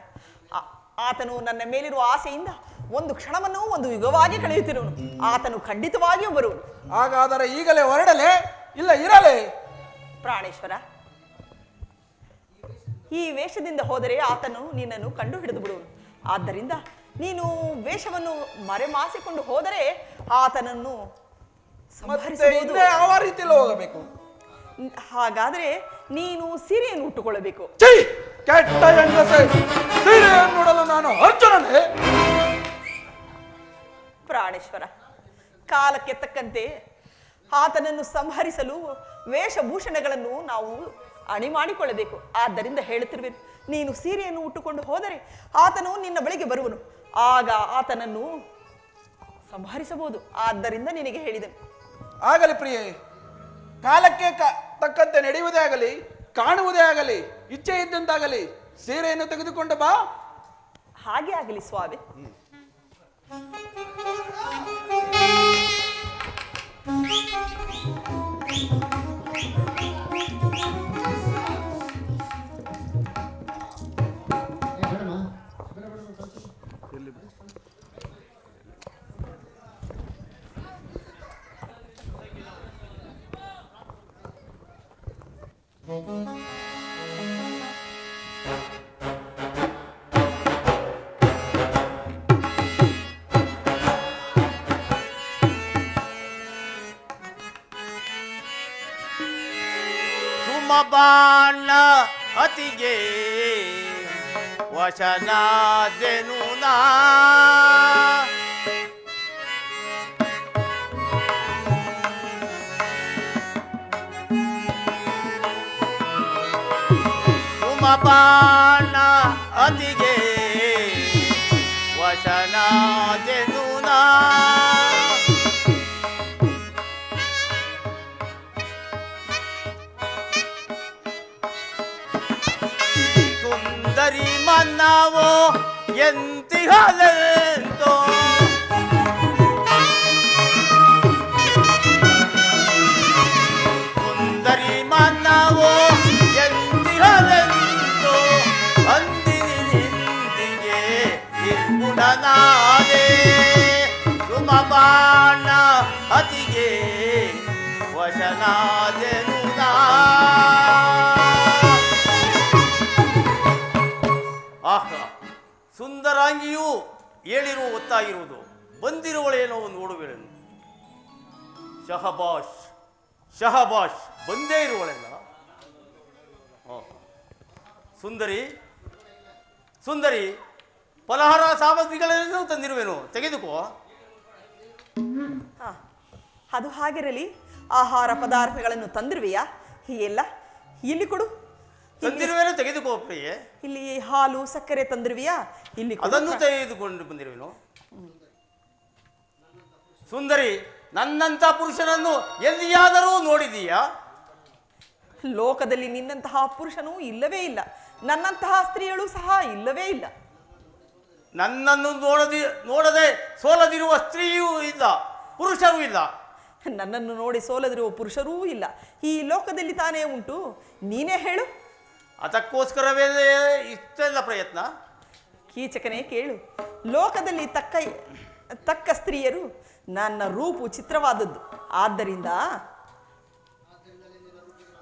ಆತನು ನನ್ನ ಮೇಲಿರುವ ಆಸೆಯಿಂದ ಒಂದು ಕ್ಷಣವನ್ನು ಒಂದು ಯುಗವಾಗಿ ಕಳೆಯುತ್ತಿರುವನು. ಆತನು ಖಂಡಿತವಾಗಿಯೂ ಬರುವನು. ಹಾಗಾದರೆ ಈಗಲೇ ಹೊರಡಲೇ ಇಲ್ಲ ಇರಲೇ? ಪ್ರಾಣೇಶ್ವರ, ಈ ವೇಷದಿಂದ ಹೋದರೆ ಆತನು ನಿನ್ನನ್ನು ಕಂಡು ಹಿಡಿದು ಬಿಡುವನು. ಆದ್ದರಿಂದ ನೀನು ವೇಷವನ್ನು ಮರೆಮಾಸಿಕೊಂಡು ಹೋದರೆ ಆತನನ್ನು ಸಂಹರಿಸಬಹುದು. ಯಾವ ರೀತಿಯಲ್ಲಿ ಹೋಗಬೇಕು? ಹಾಗಾದ್ರೆ ನೀನು ಸೀರೆಯನ್ನು ಉಟ್ಟುಕೊಳ್ಳಬೇಕು. ಕೆಟ್ಟ ಹೆಂಗಸೆ, ಸೀರೆಯನ್ನು ನೋಡಲು ನಾನು ಅರ್ಜುನನೇ? ಪ್ರಾಣೇಶ್ವರ, ಕಾಲಕ್ಕೆ ತಕ್ಕಂತೆ ಆತನನ್ನು ಸಂಹರಿಸಲು ವೇಷಭೂಷಣಗಳನ್ನು ನಾವು ಅಣಿ ಮಾಡಿಕೊಳ್ಳಬೇಕು. ಆದ್ದರಿಂದ ಹೇಳುತ್ತಿರುವೆನು, ನೀನು ಸೀರೆಯನ್ನು ಉಟ್ಟುಕೊಂಡು ಹೋದರೆ ಆತನು ನಿನ್ನ ಬಳಿಗೆ ಬರುವನು. ಆಗ ಆತನನ್ನು ಸಂಹರಿಸಬಹುದು. ಆದ್ದರಿಂದ ನಿನಗೆ ಹೇಳಿದೆನು. ಆಗಲಿ ಪ್ರಿಯೆ, ಕಾಲಕ್ಕೆ ತಕ್ಕಂತೆ ನಡೆಯುವುದೇ ಆಗಲಿ, ಕಾಣುವುದೇ ಆಗಲಿ, ಇಚ್ಛೆ ಇದ್ದಂತಾಗಲಿ, ಸೀರೆಯನ್ನು ತೆಗೆದುಕೊಂಡು ಬಾ. ಹಾಗೆ ಆಗಲಿ ಸ್ವಾಮಿ. ಸುಮಬಾಣ ಅತಿಗೆ ವಶನಾದೆನು ನಾ ಸುಮಬಾಣ ಅತಿಗೆ ವಶನಾದೆನು ನಾ ಸುಂದರಿ ಮನ್ನವೋ ಎಂತಿಹಲೆಂತೋ ಸುಂದರಿ ಮನ್ನವೋ ಎಂತಿಹಲೆಂತೋ ಅಂದಿನಿಂದಿಗೆ ನಿರ್ಗುಣನಾದೆ ಸುಮಬಾಣ ಅತಿಗೆ ವಶನಾದೆನು ನಾ ಆಹಾ ಸುಂದರಾಂಗಿಯೂ ಹೇಳಿರುವ ಒತ್ತಾಗಿರುವುದು ಬಂದಿರುವಳೇನೋ ನೋಡುವೆನು ಶಹಬಾಷ್ ಶಹಬಾಷ್ ಬಂದೇ ಇರುವಳೆಲ್ಲ ಸುಂದರಿ ಸುಂದರಿ ಫಲಹಾರ ಸಾಮಗ್ರಿಗಳೆಲ್ಲವೂ ತಂದಿರುವೆನು ತೆಗೆದುಕೋ ಹಾ, ಅದು ಹಾಗಿರಲಿ. ಆಹಾರ ಪದಾರ್ಥಗಳನ್ನು ತಂದಿರುವೆಯಾ? ಎಲ್ಲ ಇಲ್ಲಿ ಕೊಡು. ತಂದಿರುವೆನು, ತೆಗೆದುಕೋ ಪ್ರಿಯೆ. ಇಲ್ಲಿ ಹಾಲು ಸಕ್ಕರೆ ತಂದಿರುವೆಯಾ? ಇಲ್ಲಿ ಕೊಡು. ಅದನ್ನು ತೆಗೆದುಕೊಂಡು ಬಂದಿರುವೆನು. ಸುಂದರಿ, ನನ್ನಂಥ ಪುರುಷನನ್ನು ಎಲ್ಲಿಯಾದರೂ ನೋಡಿದೀಯಾ? ಲೋಕದಲ್ಲಿ ನಿನ್ನಂತಹ ಪುರುಷನೂ ಇಲ್ಲವೇ ಇಲ್ಲ, ನನ್ನಂತಹ ಸ್ತ್ರೀಯಳು ಸಹ ಇಲ್ಲವೇ ಇಲ್ಲ. ನನ್ನನ್ನು ನೋಡದೆ ಸೋಲದಿರುವ ಸ್ತ್ರೀಯೂ ಇಲ್ಲ, ಪುರುಷರೂ ಇಲ್ಲ. ನನ್ನನ್ನು ನೋಡಿ ಸೋಲದಿರುವ ಪುರುಷರೂ ಇಲ್ಲ, ಈ ಲೋಕದಲ್ಲಿ ತಾನೇ ಉಂಟು. ನೀನೇ ಹೇಳು. ಅದಕ್ಕೋಸ್ಕರವೇ ಇಷ್ಟೆಲ್ಲ ಪ್ರಯತ್ನ. ಕೀಚಕನೇ ಕೇಳು, ಲೋಕದಲ್ಲಿ ತಕ್ಕ ಸ್ತ್ರೀಯರು ನನ್ನ ರೂಪು ಚಿತ್ರವಾದದ್ದು.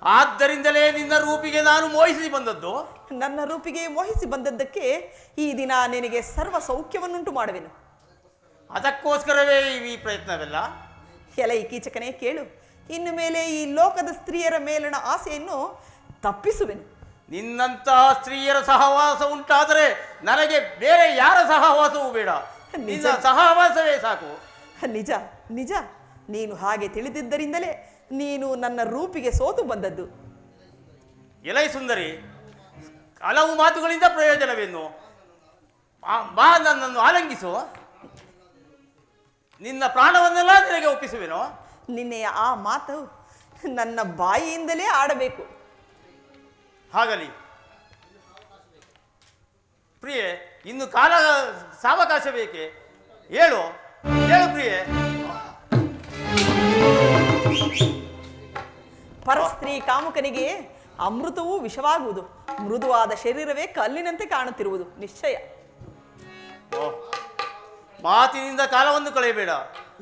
ಆದ್ದರಿಂದಲೇ ನಿನ್ನ ರೂಪಿಗೆ ನಾನು ಮೋಹಿಸಿ ಬಂದದ್ದು. ನನ್ನ ರೂಪಿಗೆ ಮೋಹಿಸಿ ಬಂದದ್ದಕ್ಕೆ ಈ ದಿನ ನಿನಗೆ ಸರ್ವ ಸೌಖ್ಯವನ್ನುಂಟು ಮಾಡುವೆನು. ಅದಕ್ಕೋಸ್ಕರವೇ ಈ ಪ್ರಯತ್ನವೆಲ್ಲ. ಎಲೈ ಕೀಚಕನೇ ಕೇಳು, ಇನ್ನು ಮೇಲೆ ಈ ಲೋಕದ ಸ್ತ್ರೀಯರ ಮೇಲಿನ ಆಸೆಯನ್ನು ತಪ್ಪಿಸುವೆನು. ನಿನ್ನಂತಹ ಸ್ತ್ರೀಯರ ಸಹವಾಸ ಉಂಟಾದರೆ ನನಗೆ ಬೇರೆ ಯಾರ ಸಹವಾಸವೂ ಬೇಡ, ನಿನ್ನ ಸಹವಾಸವೇ ಸಾಕು. ನಿಜ ನಿಜ, ನೀನು ಹಾಗೆ ತಿಳಿದಿದ್ದರಿಂದಲೇ ನೀನು ನನ್ನ ರೂಪಿಗೆ ಸೋತು ಬಂದದ್ದು. ಎಲೈ ಸುಂದರಿ, ಹಲವು ಮಾತುಗಳಿಂದ ಪ್ರಯೋಜನವೇನು? ಬಾ, ನನ್ನನ್ನು ಆಲಂಗಿಸು. ನಿನ್ನ ಪ್ರಾಣವನ್ನೆಲ್ಲ ನಿನಗೆ ಒಪ್ಪಿಸುವೆನು. ನಿನ್ನೆಯ ಆ ಮಾತು ನನ್ನ ಬಾಯಿಯಿಂದಲೇ ಆಡಬೇಕು. ಹಾಗಲಿ ಪ್ರಿಯೆ, ಇನ್ನು ಕಾಲ ಸಾವಕಾಶ ಬೇಕೆ? ಹೇಳು ಹೇಳು ಪ್ರಿಯೆ. ಪರಸ್ತ್ರೀ ಕಾಮುಕನಿಗೆ ಅಮೃತವೂ ವಿಷವಾಗುವುದು, ಮೃದುವಾದ ಶರೀರವೇ ಕಲ್ಲಿನಂತೆ ಕಾಣುತ್ತಿರುವುದು ನಿಶ್ಚಯ. ಮಾತಿನಿಂದ ಕಾಲವನ್ನು ಕಳೆಯಬೇಡ.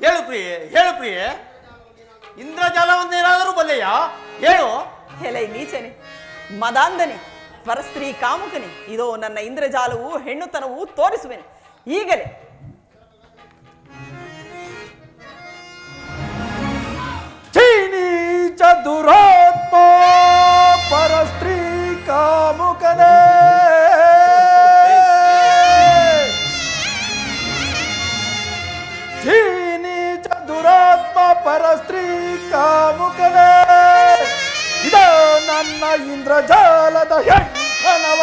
ಹೇಳು ಪ್ರಿಯೆ, ಹೇಳು ಪ್ರಿಯೆ. ಇಂದ್ರಜಾಲವನ್ನೇನಾದರೂ ಬಲ್ಲೆಯಾ? ಹೇಳು. ಎಲೈ ನೀಚನೆ, ಮದಾಂಧನೆ, ಪರಸ್ತ್ರೀ ಕಾಮುಕನೆ, ಇದೋ ನನ್ನ ಇಂದ್ರಜಾಲವು ಹೆಣ್ಣುತನವೂ ತೋರಿಸುವೆನು ಈಗಲೇ. ನೀಚ ದುರಾತ್ಮ ಪರಸ್ತ್ರೀ ಕಾಮುಕನೇ, ನೀಚ ದುರಾತ್ಮ ಪರಸ್ತ್ರೀ ಕಾಮುಕನೇ, ಇದೋ ನನ್ನ ಇಂದ್ರಜಾಲದ ಹೆಣ್ಣನವ,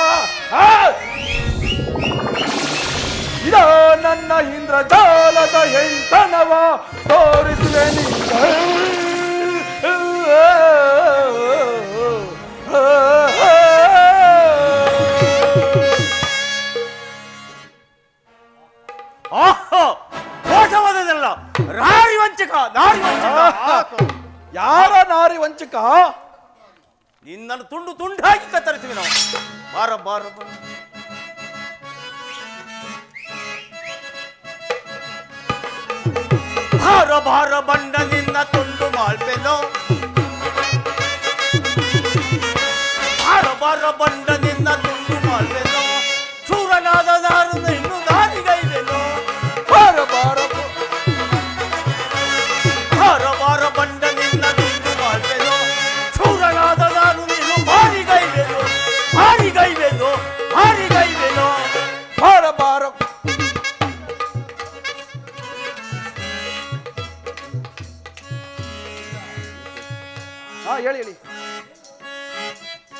ಇದೋ ನನ್ನ ಇಂದ್ರಜಾಲದ ಹೆಣ್ಣನವ ತೋರಿಸುವೆ ಮೋಸವಾದದಲ್ಲ, ನಾರಿ ವಂಚಕ, ನಾರಿ ವಂಚಕ. ಯಾರ ನಾರಿ ವಂಚಕ? ನಿನ್ನನ್ನು ತುಂಡು ತುಂಡಾಗಿ ಕತ್ತರಿಸುವೆ ನಾವು. ಬಾರ ಬಾರ ಬಾರ. ಭಾರ ಭಾರ ಬಂಡ ನಿನ್ನ ತುಂಡು ಮಾಡ್ಬೇನೋ,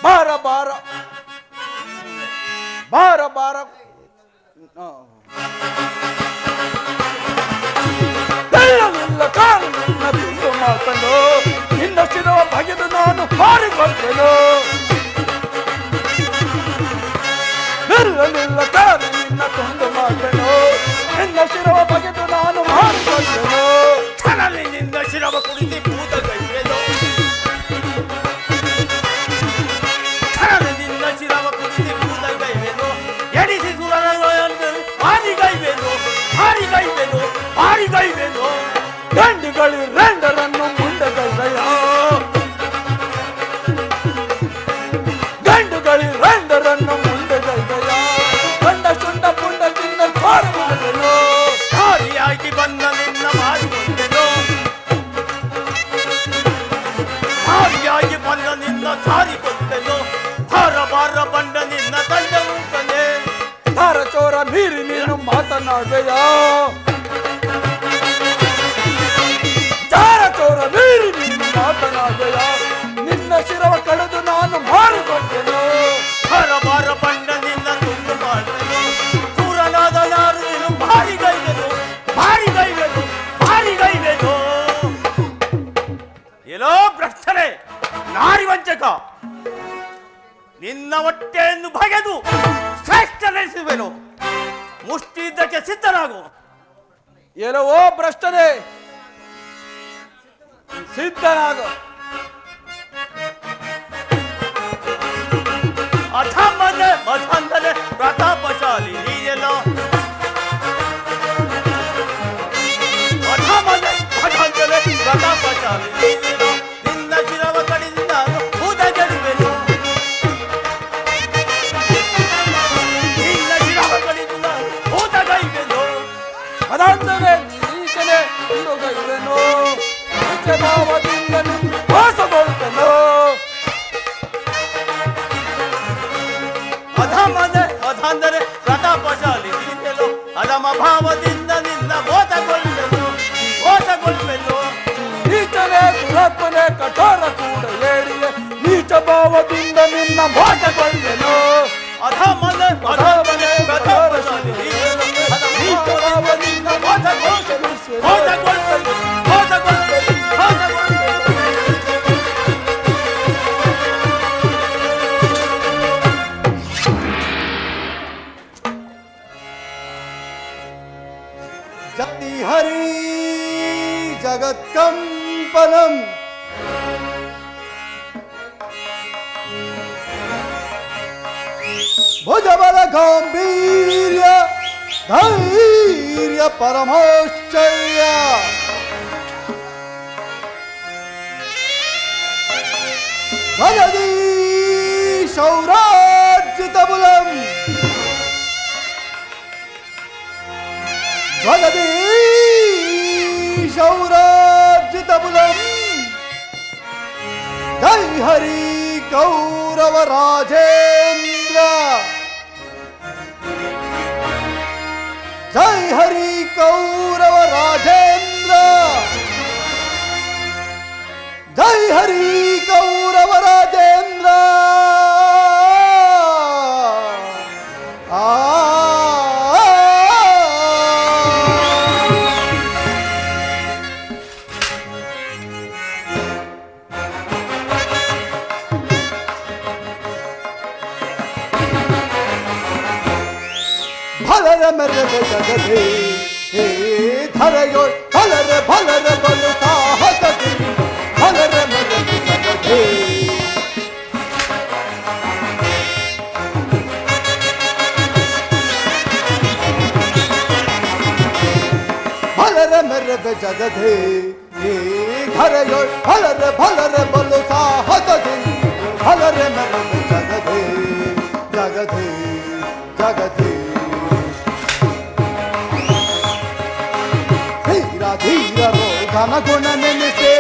ಬಾರ ಬಾರ ಬಾರ ಬಾರ ಕಾರಣ ತುಂಡು ಮಾಡ್ಕೊಂಡು ನಿನ್ನ ಶಿರವ ಬಗೆದು ನಾನು ಹಾರಿಕೊಳ್ತೇನು. ನಿಲ್ಲ ಕಾರಣ ನಿನ್ನ ತುಂಡು ಮಾಡ್ತೇನು, ನಿನ್ನ ಶಿರವ ಬಗೆದು ನಾನು ಹಾರಿಕೊಳ್ತೇನು. ಕ್ಷಣದಲ್ಲಿ ನಿನ್ನ ಶಿರವ ಕುಡಿಸಿ ಭೂತಗೈವೆನು, ಕ್ಷಣದಲ್ಲಿ ನಿನ್ನ ಶಿರವ ಕುಡಿಸಿ ಭೂತಗೈವೆನು. ಎಡಿಸಿ ಸುರನನ್ನು ಹಾರಿಗೈವೆನು, ಹಾರಿಗೈವೆನು, ಹಾರಿಗೈವೆನು. ಗಂಡುಗಳು ರೆಂಡರನ್ನು ಮುಂದೆಗೈದಯ, ಗಂಡುಗಳು ರೆಂಡರನ್ನು ಮುಂದೆಗೈದಯ. ಗಂಡ ಶುಂಡ ಪುಂಡ ತಿನ್ನ ಕಾರು ಮಾಡಿದೆನು, ಹಾರಿಯಾಗಿ ಬಂದ ನಿನ್ನ ಮಾರಿಕೊಂಡೆನು, ಹಾರಿಯಾಗಿ ಬಂದ ನಿನ್ನ ಸಾರಿಕೊಂಡೆನು. ಹಾರ ಬಾರ ಬಂಡ ನಿನ್ನ ತಂಡ ಉಂಟನೆ, ತಾರ ಚೋರ ಮೀರಿ ನೀನು ಮಾತನಾಡುವೆಯ, ತಾರ ಚೋರ ಮೀರಿ ನೀನು ಮಾತನಾಡುವೆಯ. ನಿನ್ನ ಶಿರವ ಕಳೆದು ನಾನು ಮಾರಿಕೊಟ್ಟೆನು. ಹಾರ ಬಾರ ಬಂಡ ನಿನ್ನ ತುಂಡು ಮಾಡಿದೆನು, ಸೂರನಾದ ಯಾರು ನೀನು ಮಾರಿಗೈವೆನು, ಮಾರಿಗೈವೆನು, ಮಾರಿಗೈವೆನು. ಎಲ್ಲೋ ಭ್ರಷ್ಟನೆ, ನಾರಿ ವಂಚಕ, ನಿನ್ನ ಹೊಟ್ಟೆಯನ್ನು ಬಗೆದು ಶ್ರೇಷ್ಠನೆನಿಸುವೆನು. ಮುಷ್ಟಿ ಇದ್ದಕ್ಕೆ ಸಿದ್ಧನಾಗು. ಎಲ್ಲವೋ ಭ್ರಷ್ಟನೆ, ಸಿದ್ಧನಾಗು. ಅಧಮನೆ ಮಧಂದನೆ ಪ್ರತಾಪಶಾಲಿ ನೀನೆಲ್ಲೋ, ಅಧಮನೆ ಮಧಂದನೆ ಪ್ರತಾಪಶಾಲಿ ನೀನೆಲ್ಲೋ. ನಿನ್ನ ಶಿರವ ಕಡಿದು ನಾನು ಭೂತಗೆಡುವೆನು, ನಿನ್ನ ಶಿರವ ಕಡಿದು ನಾನು ಭೂತಗೈವೆನು. ಅದಾದ್ಮೇಲೆ ನೀಚನೆ ಹುಡುಗೈದೆನು, ಭಾವದಿಂದ ಮೋಸಗೊಳ್ತೇನು. ಅಧಮನೆ ಮಧಂದನೆ ಪ್ರತಾಪಶಾಲಿ ನೀನೆಲ್ಲೋ, ಅಧಮ ಭಾವದಿಂದ ನಿನ್ನ ಮೋಸಗೊಳ್ಳುವೆನು, ಮೋಸಗೊಳ್ಳುವೆನು. ನೀಚನೆ ದುರಪ್ಪನೆ ಕಠೋರ ಕೂಡ ಏರಿಯೆ, ನೀಚ ಭಾವದಿಂದ ನಿನ್ನ ಮೋಸಗೊಳ್ಳೆನು. ಅಧಮನೆ ಮಧಂದನೆ ಪ್ರತಾಪಶಾಲಿ ನೀನೆಲ್ಲೋ, ಅಧಮ ಭಾವದಿಂದ ಮೋಸಗೊಳ್ಳುವೆನು, ಮೋಸಗೊಳ್ಳುವೆನು, ಮೋಸಗೊಳ್ಳುವೆನು, ಮೋಸಗೊಳ್ಳುವೆನು. जति हरि जगत्कम्पनम् भुजबल गाम्भीर्य धैर्य परमाश्चर्य भजति शौरार्जितबुलम् भजति शौरार्जितबुलम् जय हरि कौरव राजेन्द्र जय हरि कौरव राजेन्द्र जय हरि कौरव राजेन्द्र भलर मेरे जगदे हे धरयो भलर भलर बलु साहस भलर मेरे जगदे भलर मेरे जगदे हे धरयो भलर भलर बलु साहस भलर मेरे जगदे जगदे जगदे धीर रो घन गुण निमिते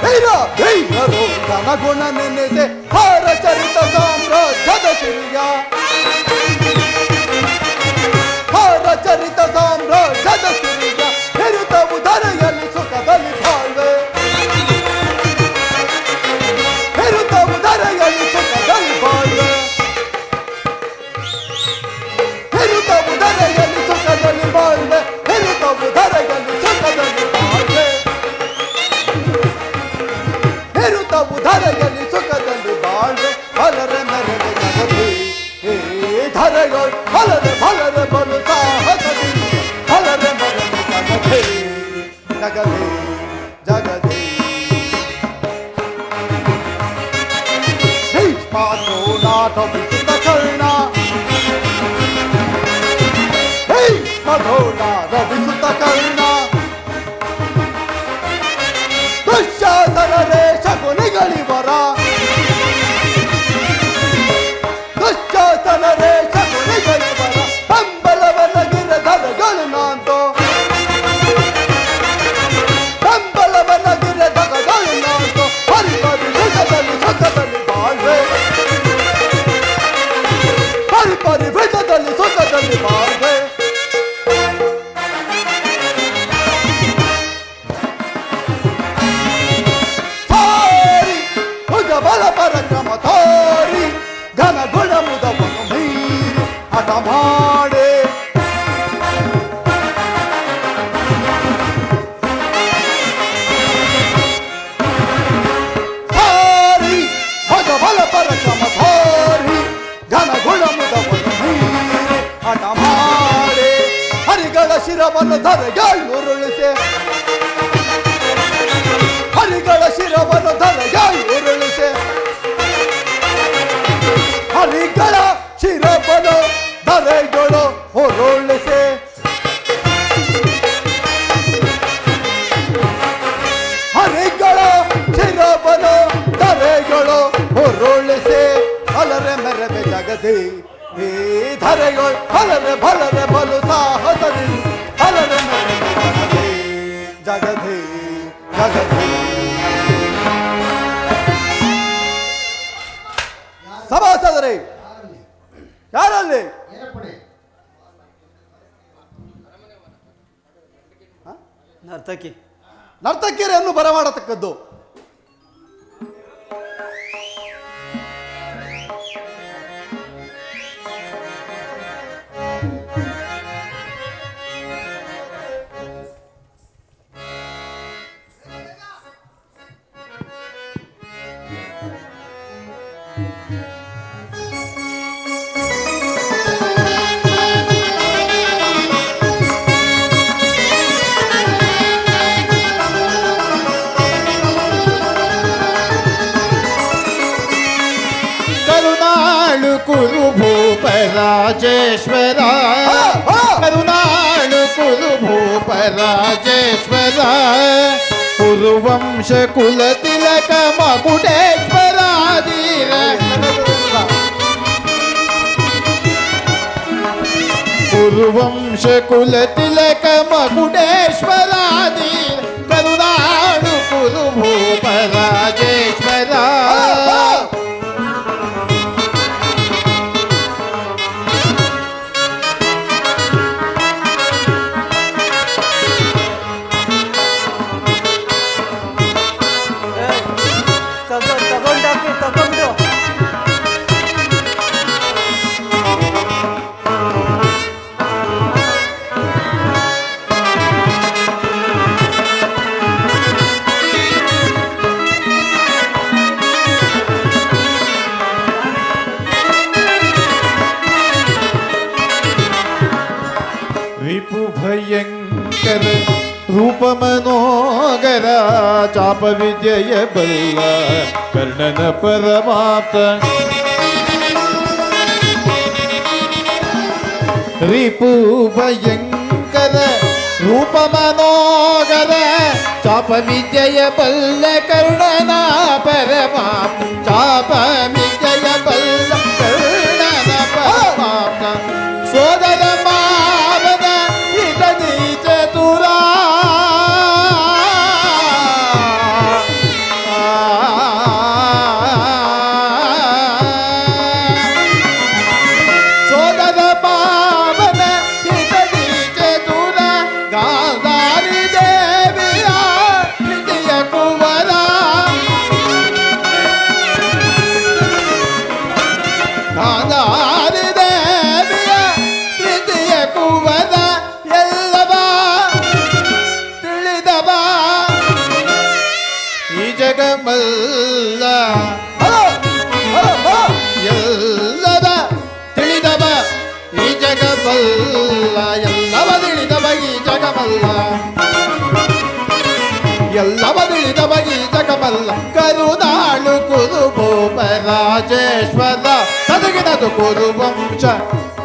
धीर रो घन गुण निमिते हर चरित साम्राज्यದ ಸಿರಿಯ ಹರ ಚರಿತ ಸಾಮ್ರಾಜ್ಯದ ಸಿರಿಯ ಹಿರುತವು ಧರೆಯಲ್ಲಿ ಸುಖದಲ್ಲಿ ಬಾಳ್ವೆ ಹಲರೆ ಭಲರೆ ಬಲು ಸಾಹಸದಿಂದ ಹಲರೆ ಮರಳು ಜಗದೇ ಜಗದೇ ಜಗದೇ ಭೀಷ್ಮಾದ್ರೋಣಾಟವಿಸುತ್ತ ಕರ್ಣ ಭೀಷ್ಮದ್ರೋಣ ರವಿಸುತ್ತ ಕರ್ಣ ದುಶ್ಯಾಸನರೇ ಶಕುನಿಗಳಿವರ ದುಶ್ಯಾಸನರೇ ಶಕುನಿಗಳಿವರ ಬೆಂಬಲವನಗಿರ ಧರಗಳು ನಾಂತೋ ಬೆಂಬಲವನಗಿರ ಧರಗಳು ನಾಂತೋ ಪರಿಪರಿ ವೃತದಲ್ಲಿ ಸುಖದಲ್ಲಿ ಬಾಳ್ವೆ ಪರಿಪರಿ ವೃತದಲ್ಲಿ ಸುಖದಲ್ಲಿ ಬಾಳ್ವೆ ಬಲ ಪರಕ್ರಮ ತೋರಿ ಘನ ಗುಣ ಮುದವನ್ನು ಮೀರಿ ಹಠ ಮಾಡೆ ತೋರಿ ಭಜ ಬಲ ಪರಕ್ರಮ ತೋರಿ ಘನ ಗುಣ ಮುದವನ್ನು ಮೀರಿ ಹಠ ಮಾಡೆ ಹರಿಗಳ ಶಿರವನ್ನು ಧರೆಗಳುರುಳಿಸೆ ಹರಿಗಳ ಶಿರವನ್ನು ಧರೆಗಳುರುಳಿಸೆ ಹರಿಗಳ ಶಿರವನ್ನು ಧರೆಗಳು ಹೊರಳಿಸೆ ಹರಿಗಳ ಶಿರವನ್ನು ಧರೆಗಳು ಹೊರಳಿಸೆ ಅಲರೆ ಮೆರವೆ ಜಗದೇ ಈ ಧರೆಗಳು ಹಲರೆ ಭಲರೆ ಬಲು ಸಾಹಸದಿ ಹಲರೆ ಮೆರವೆ ಜಗದೇ ಜಗದೇ ಸಭಾಸದರೇ ಯಾರಲ್ಲಿ ಏನಪ್ಪಣೆ? ನರ್ತಕಿ ನರ್ತಕಿಯರನ್ನು ಬರಮಾಡತಕ್ಕದ್ದು. ಕುರು ಭೂಪ ರಾಜೇಶ್ವರ ಕರುಣಾಳು ಕುರು ಭೂಪ ರಾಜೇಶ್ವರ ಕುರುವಂಶ ಕುಲ ತಿಲಕ ಮಕುಟೇಶ್ವರಾಧೀರ ಕುರುವಂಶ ಕುಲ ತಿಲಕ ಮಕುಟೇಶ್ವರಾಧೀರ ಕರುಣಾಳು ಕುರು ಭೂಪ ರಾಜೇಶ್ವರ ತಗೊಂಡು रिपु भयंकर रूप मनोगर चाप विजय बल्ल कर्णन परमाप्त रिपु भयंकर रूप मनोगर चाप विजय बल्ल कर्णन परमाप्त चाप विजय बल्ल कर्णन परमाप्त सोदर मावन इतनी चतुरा सोदर मावन इतनी चतुरा गांधारी देविया प्रीतिय कुंवरा गांधारी देविया ಪ್ರೀತಿಯ ಕುವರ ಎಲ್ಲವ ತಿಳಿದವ ಈ ಜಗಮಲ್ಲ ಎಲ್ಲದ ತಿಳಿದವ ಈ ಜಗ ಜಗಮಲ್ಲ ಎಲ್ಲವ ತಿಳಿದ ಬಗಿ ಜಗಮಲ್ಲ ಎಲ್ಲವ ತಿಳಿದ ಬಗಿ ಜಗಮಲ್ಲ ಕರುನಾಳು ಕುರುಭೂಪ ರಾಜೇಶ್ವರ ಸದಗಿನದು ಕುರುವಂಶ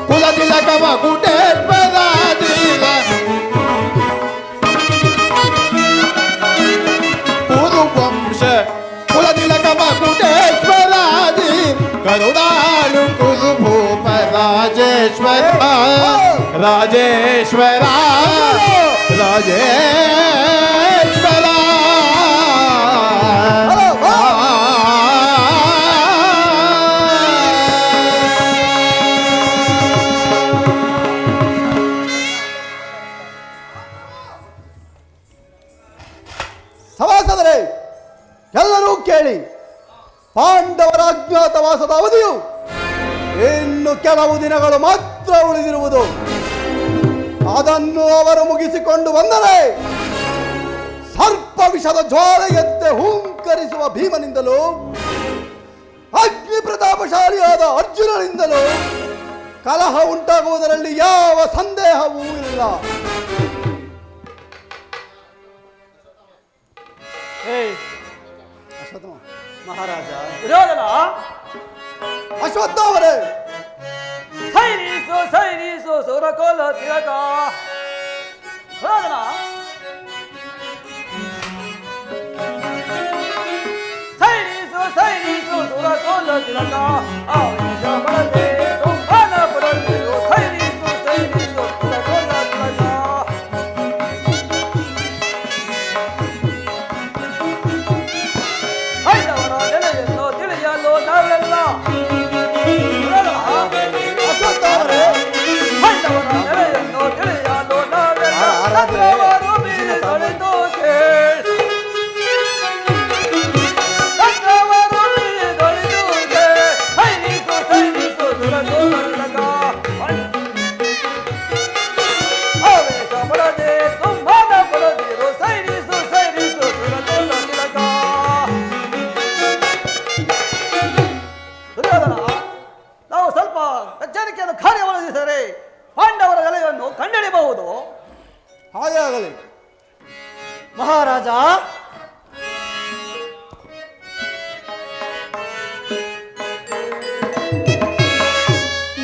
ಕುಲ ತಿಲಕವ ಕುಟೇಶ್ವರ ಕುರುವಂಶ ಕುಲ ತಿಲಕವ ಕುಟೇಶ್ವರಾದಿ ಕರುಣಾಳು ಕುರುಭೂಪ ರಾಜೇಶ್ವರ ರಾಜೇಶ್ವರ ರಾಜೇಶ್ವರ ಸಭಾಸದರೇ, ಎಲ್ಲರೂ ಕೇಳಿ. ಪಾಂಡವರ ಅಜ್ಞಾತವಾಸದ ಅವಧಿಯು ಇನ್ನು ಕೆಲವು ದಿನಗಳು ಮಾತ್ರ ಉಳಿದಿರುವುದು. ಅದನ್ನು ಅವರು ಮುಗಿಸಿಕೊಂಡು ಬಂದರೆ ಸರ್ಪ ವಿಷದ ಜ್ವಾಲೆಯಂತೆ ಹೂಂಕರಿಸುವ ಭೀಮನಿಂದಲೂ ಅಗ್ನಿ ಪ್ರತಾಪಶಾಲಿಯಾದ ಅರ್ಜುನನಿಂದಲೂ ಕಲಹ ಉಂಟಾಗುವುದರಲ್ಲಿ ಯಾವ ಸಂದೇಹವೂ ಇಲ್ಲ. ಮಹಾರಾಜ ದುರ್ಯೋಧನ, ಅಶ್ವತ್ಥಾಮರೇ, ಸೈರಿಸು ಸುರಕೋಲ ತಿಲಕ. ದುರ್ಯೋಧನ, ಸೈರಿಸು ಸುರಕೋಲ ತಿಲಕ. ಆವೇಶ ಬರದೆ ತುಂಬಾನ ಬರದಿರು. ಸೈರಿಸು ಸುರಕೋಲ ತಿಲಕ. ಐದವರ ನೆಲೆಯನ್ನು ತಿಳಿಯಲು ನಾವೆಲ್ಲ ಅಶ್ವತ್ಥಾಮರೇ, ಐದವರ ನೆಲೆಯನ್ನು ತಿಳಿಯಲು ನಾವೆಲ್ಲ ಸತ್ಯವರು ಬೀಳಿದೊಳಿತು ಕೇಳಿ. ಸತ್ಯವರು ಬೀಳಿದೊಳಿತು ಕೇಳಿ. ಸೈನಿಸು ಸುರಕೋಲ ತಿಲಕ. ಆವೇಶ ಪಡದೆ ತುಂಬಾನ ಪಡದಿರು. ಸೈನಿಸು ಸುರಕೋಲ ತಿಲಕ. ದುರ್ಯೋಧನ, ನಾವು ಸ್ವಲ್ಪ ಎಚ್ಚರಿಕೆಯನ್ನು ಕಾರ್ಯವಹಿಸಿದರೆ ಪಾಂಡವರ ಎಲೆಯನ್ನು ಕಂಡಿಡಿಬಹುದು. ಹಾಗೆ ಆಗಲಿ. ಮಹಾರಾಜ,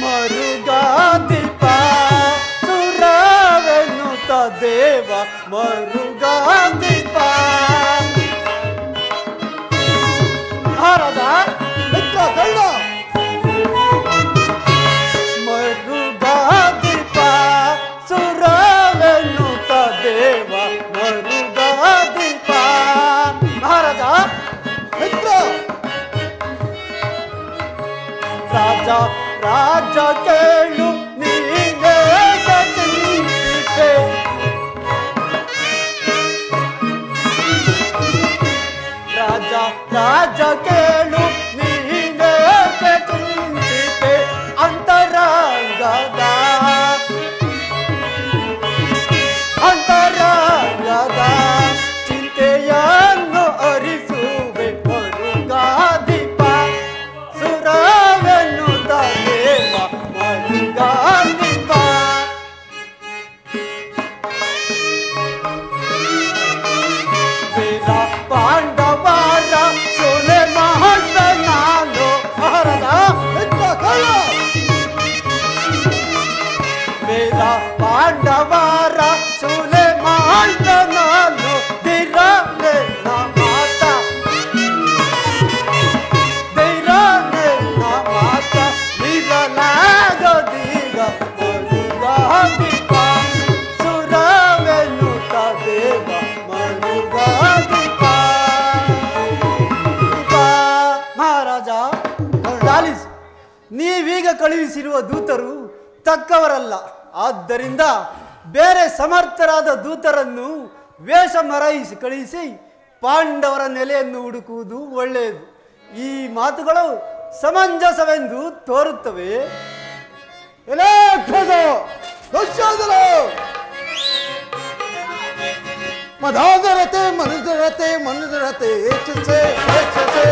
ಮರುಗಾದಿಪ ಸುರವೆನ್ನುತ್ತ ದೇವ ಮರುಗಾದಿಪ. ಮಹಾರಾಜ, ಮಿತ್ರ ಕಳ್ಳ, ಮರುಗಾದಿಪ ಸುರವೆನ್ನುತ್ತ ದೇವ ಮರುಗಾದಿಪ. ಮಹಾರಾಜ, ಮಿತ್ರ ರಾಜ ರಾಜ ಕೇಳು ನೀನೇ ಚಿಂತಿತೆ. ರಾಜ ರಾಜ ಕೇಳು ನೀನೇ ಚಿಂತಿತೆ. ಅಂತರಂಗದ ಚಿಂತೆಯನ್ನು ಅರಿಸುವೆ ಮರುಗಾದಿಪ ಸುರವೆನ್ನುತ್ತ ದೇವ ಮರುಗಾದಿಪ. ವೀರ ಪಾಂಡವರ ಸೊಲೆ ಮಹಂತ ನಾನು. ಮಹಾರಾಜ, ಮಿತ್ರ ಕಳ್ಳ, ವೀರ ಪಾಂಡವರ ಸೊಲೆ ಮಹಂತ ನಾನು. ಧೀರನೆ ನ ಮಾತ ಧೀರನೆ ನ ಮಾತ ನಿರಲಾಗದೀಗ ಮರುಗಾದಿಪ ಸುರವೆನ್ನುತ್ತ ದೇವ ಮರುಗಾದಿಪ. ಮಹಾರಾಜ, ಲಾಲಿಸ್, ನೀವೀಗ ಕಳುಹಿಸಿರುವ ದೂತರು ತಕ್ಕವರಲ್ಲ. ಆದ್ದರಿಂದ ಬೇರೆ ಸಮರ್ಥರಾದ ದೂತರನ್ನು ವೇಷ ಮರಾಯಿಸಿ ಕಳುಹಿಸಿ ಪಾಂಡವರ ನೆಲೆಯನ್ನು ಹುಡುಕುವುದು ಒಳ್ಳೆಯದು. ಈ ಮಾತುಗಳು ಸಮಂಜಸವೆಂದು ತೋರುತ್ತವೆ. ಎಲೇ ಧ್ವಜ, ದುಶ್ಯೋಧನ, ಮದಾದರತೆ ಮನುಜರತೆ ಮನುಜರತೆ ಹೆಚ್ಚಿಸೆ ಹೆಚ್ಚಿಸೆ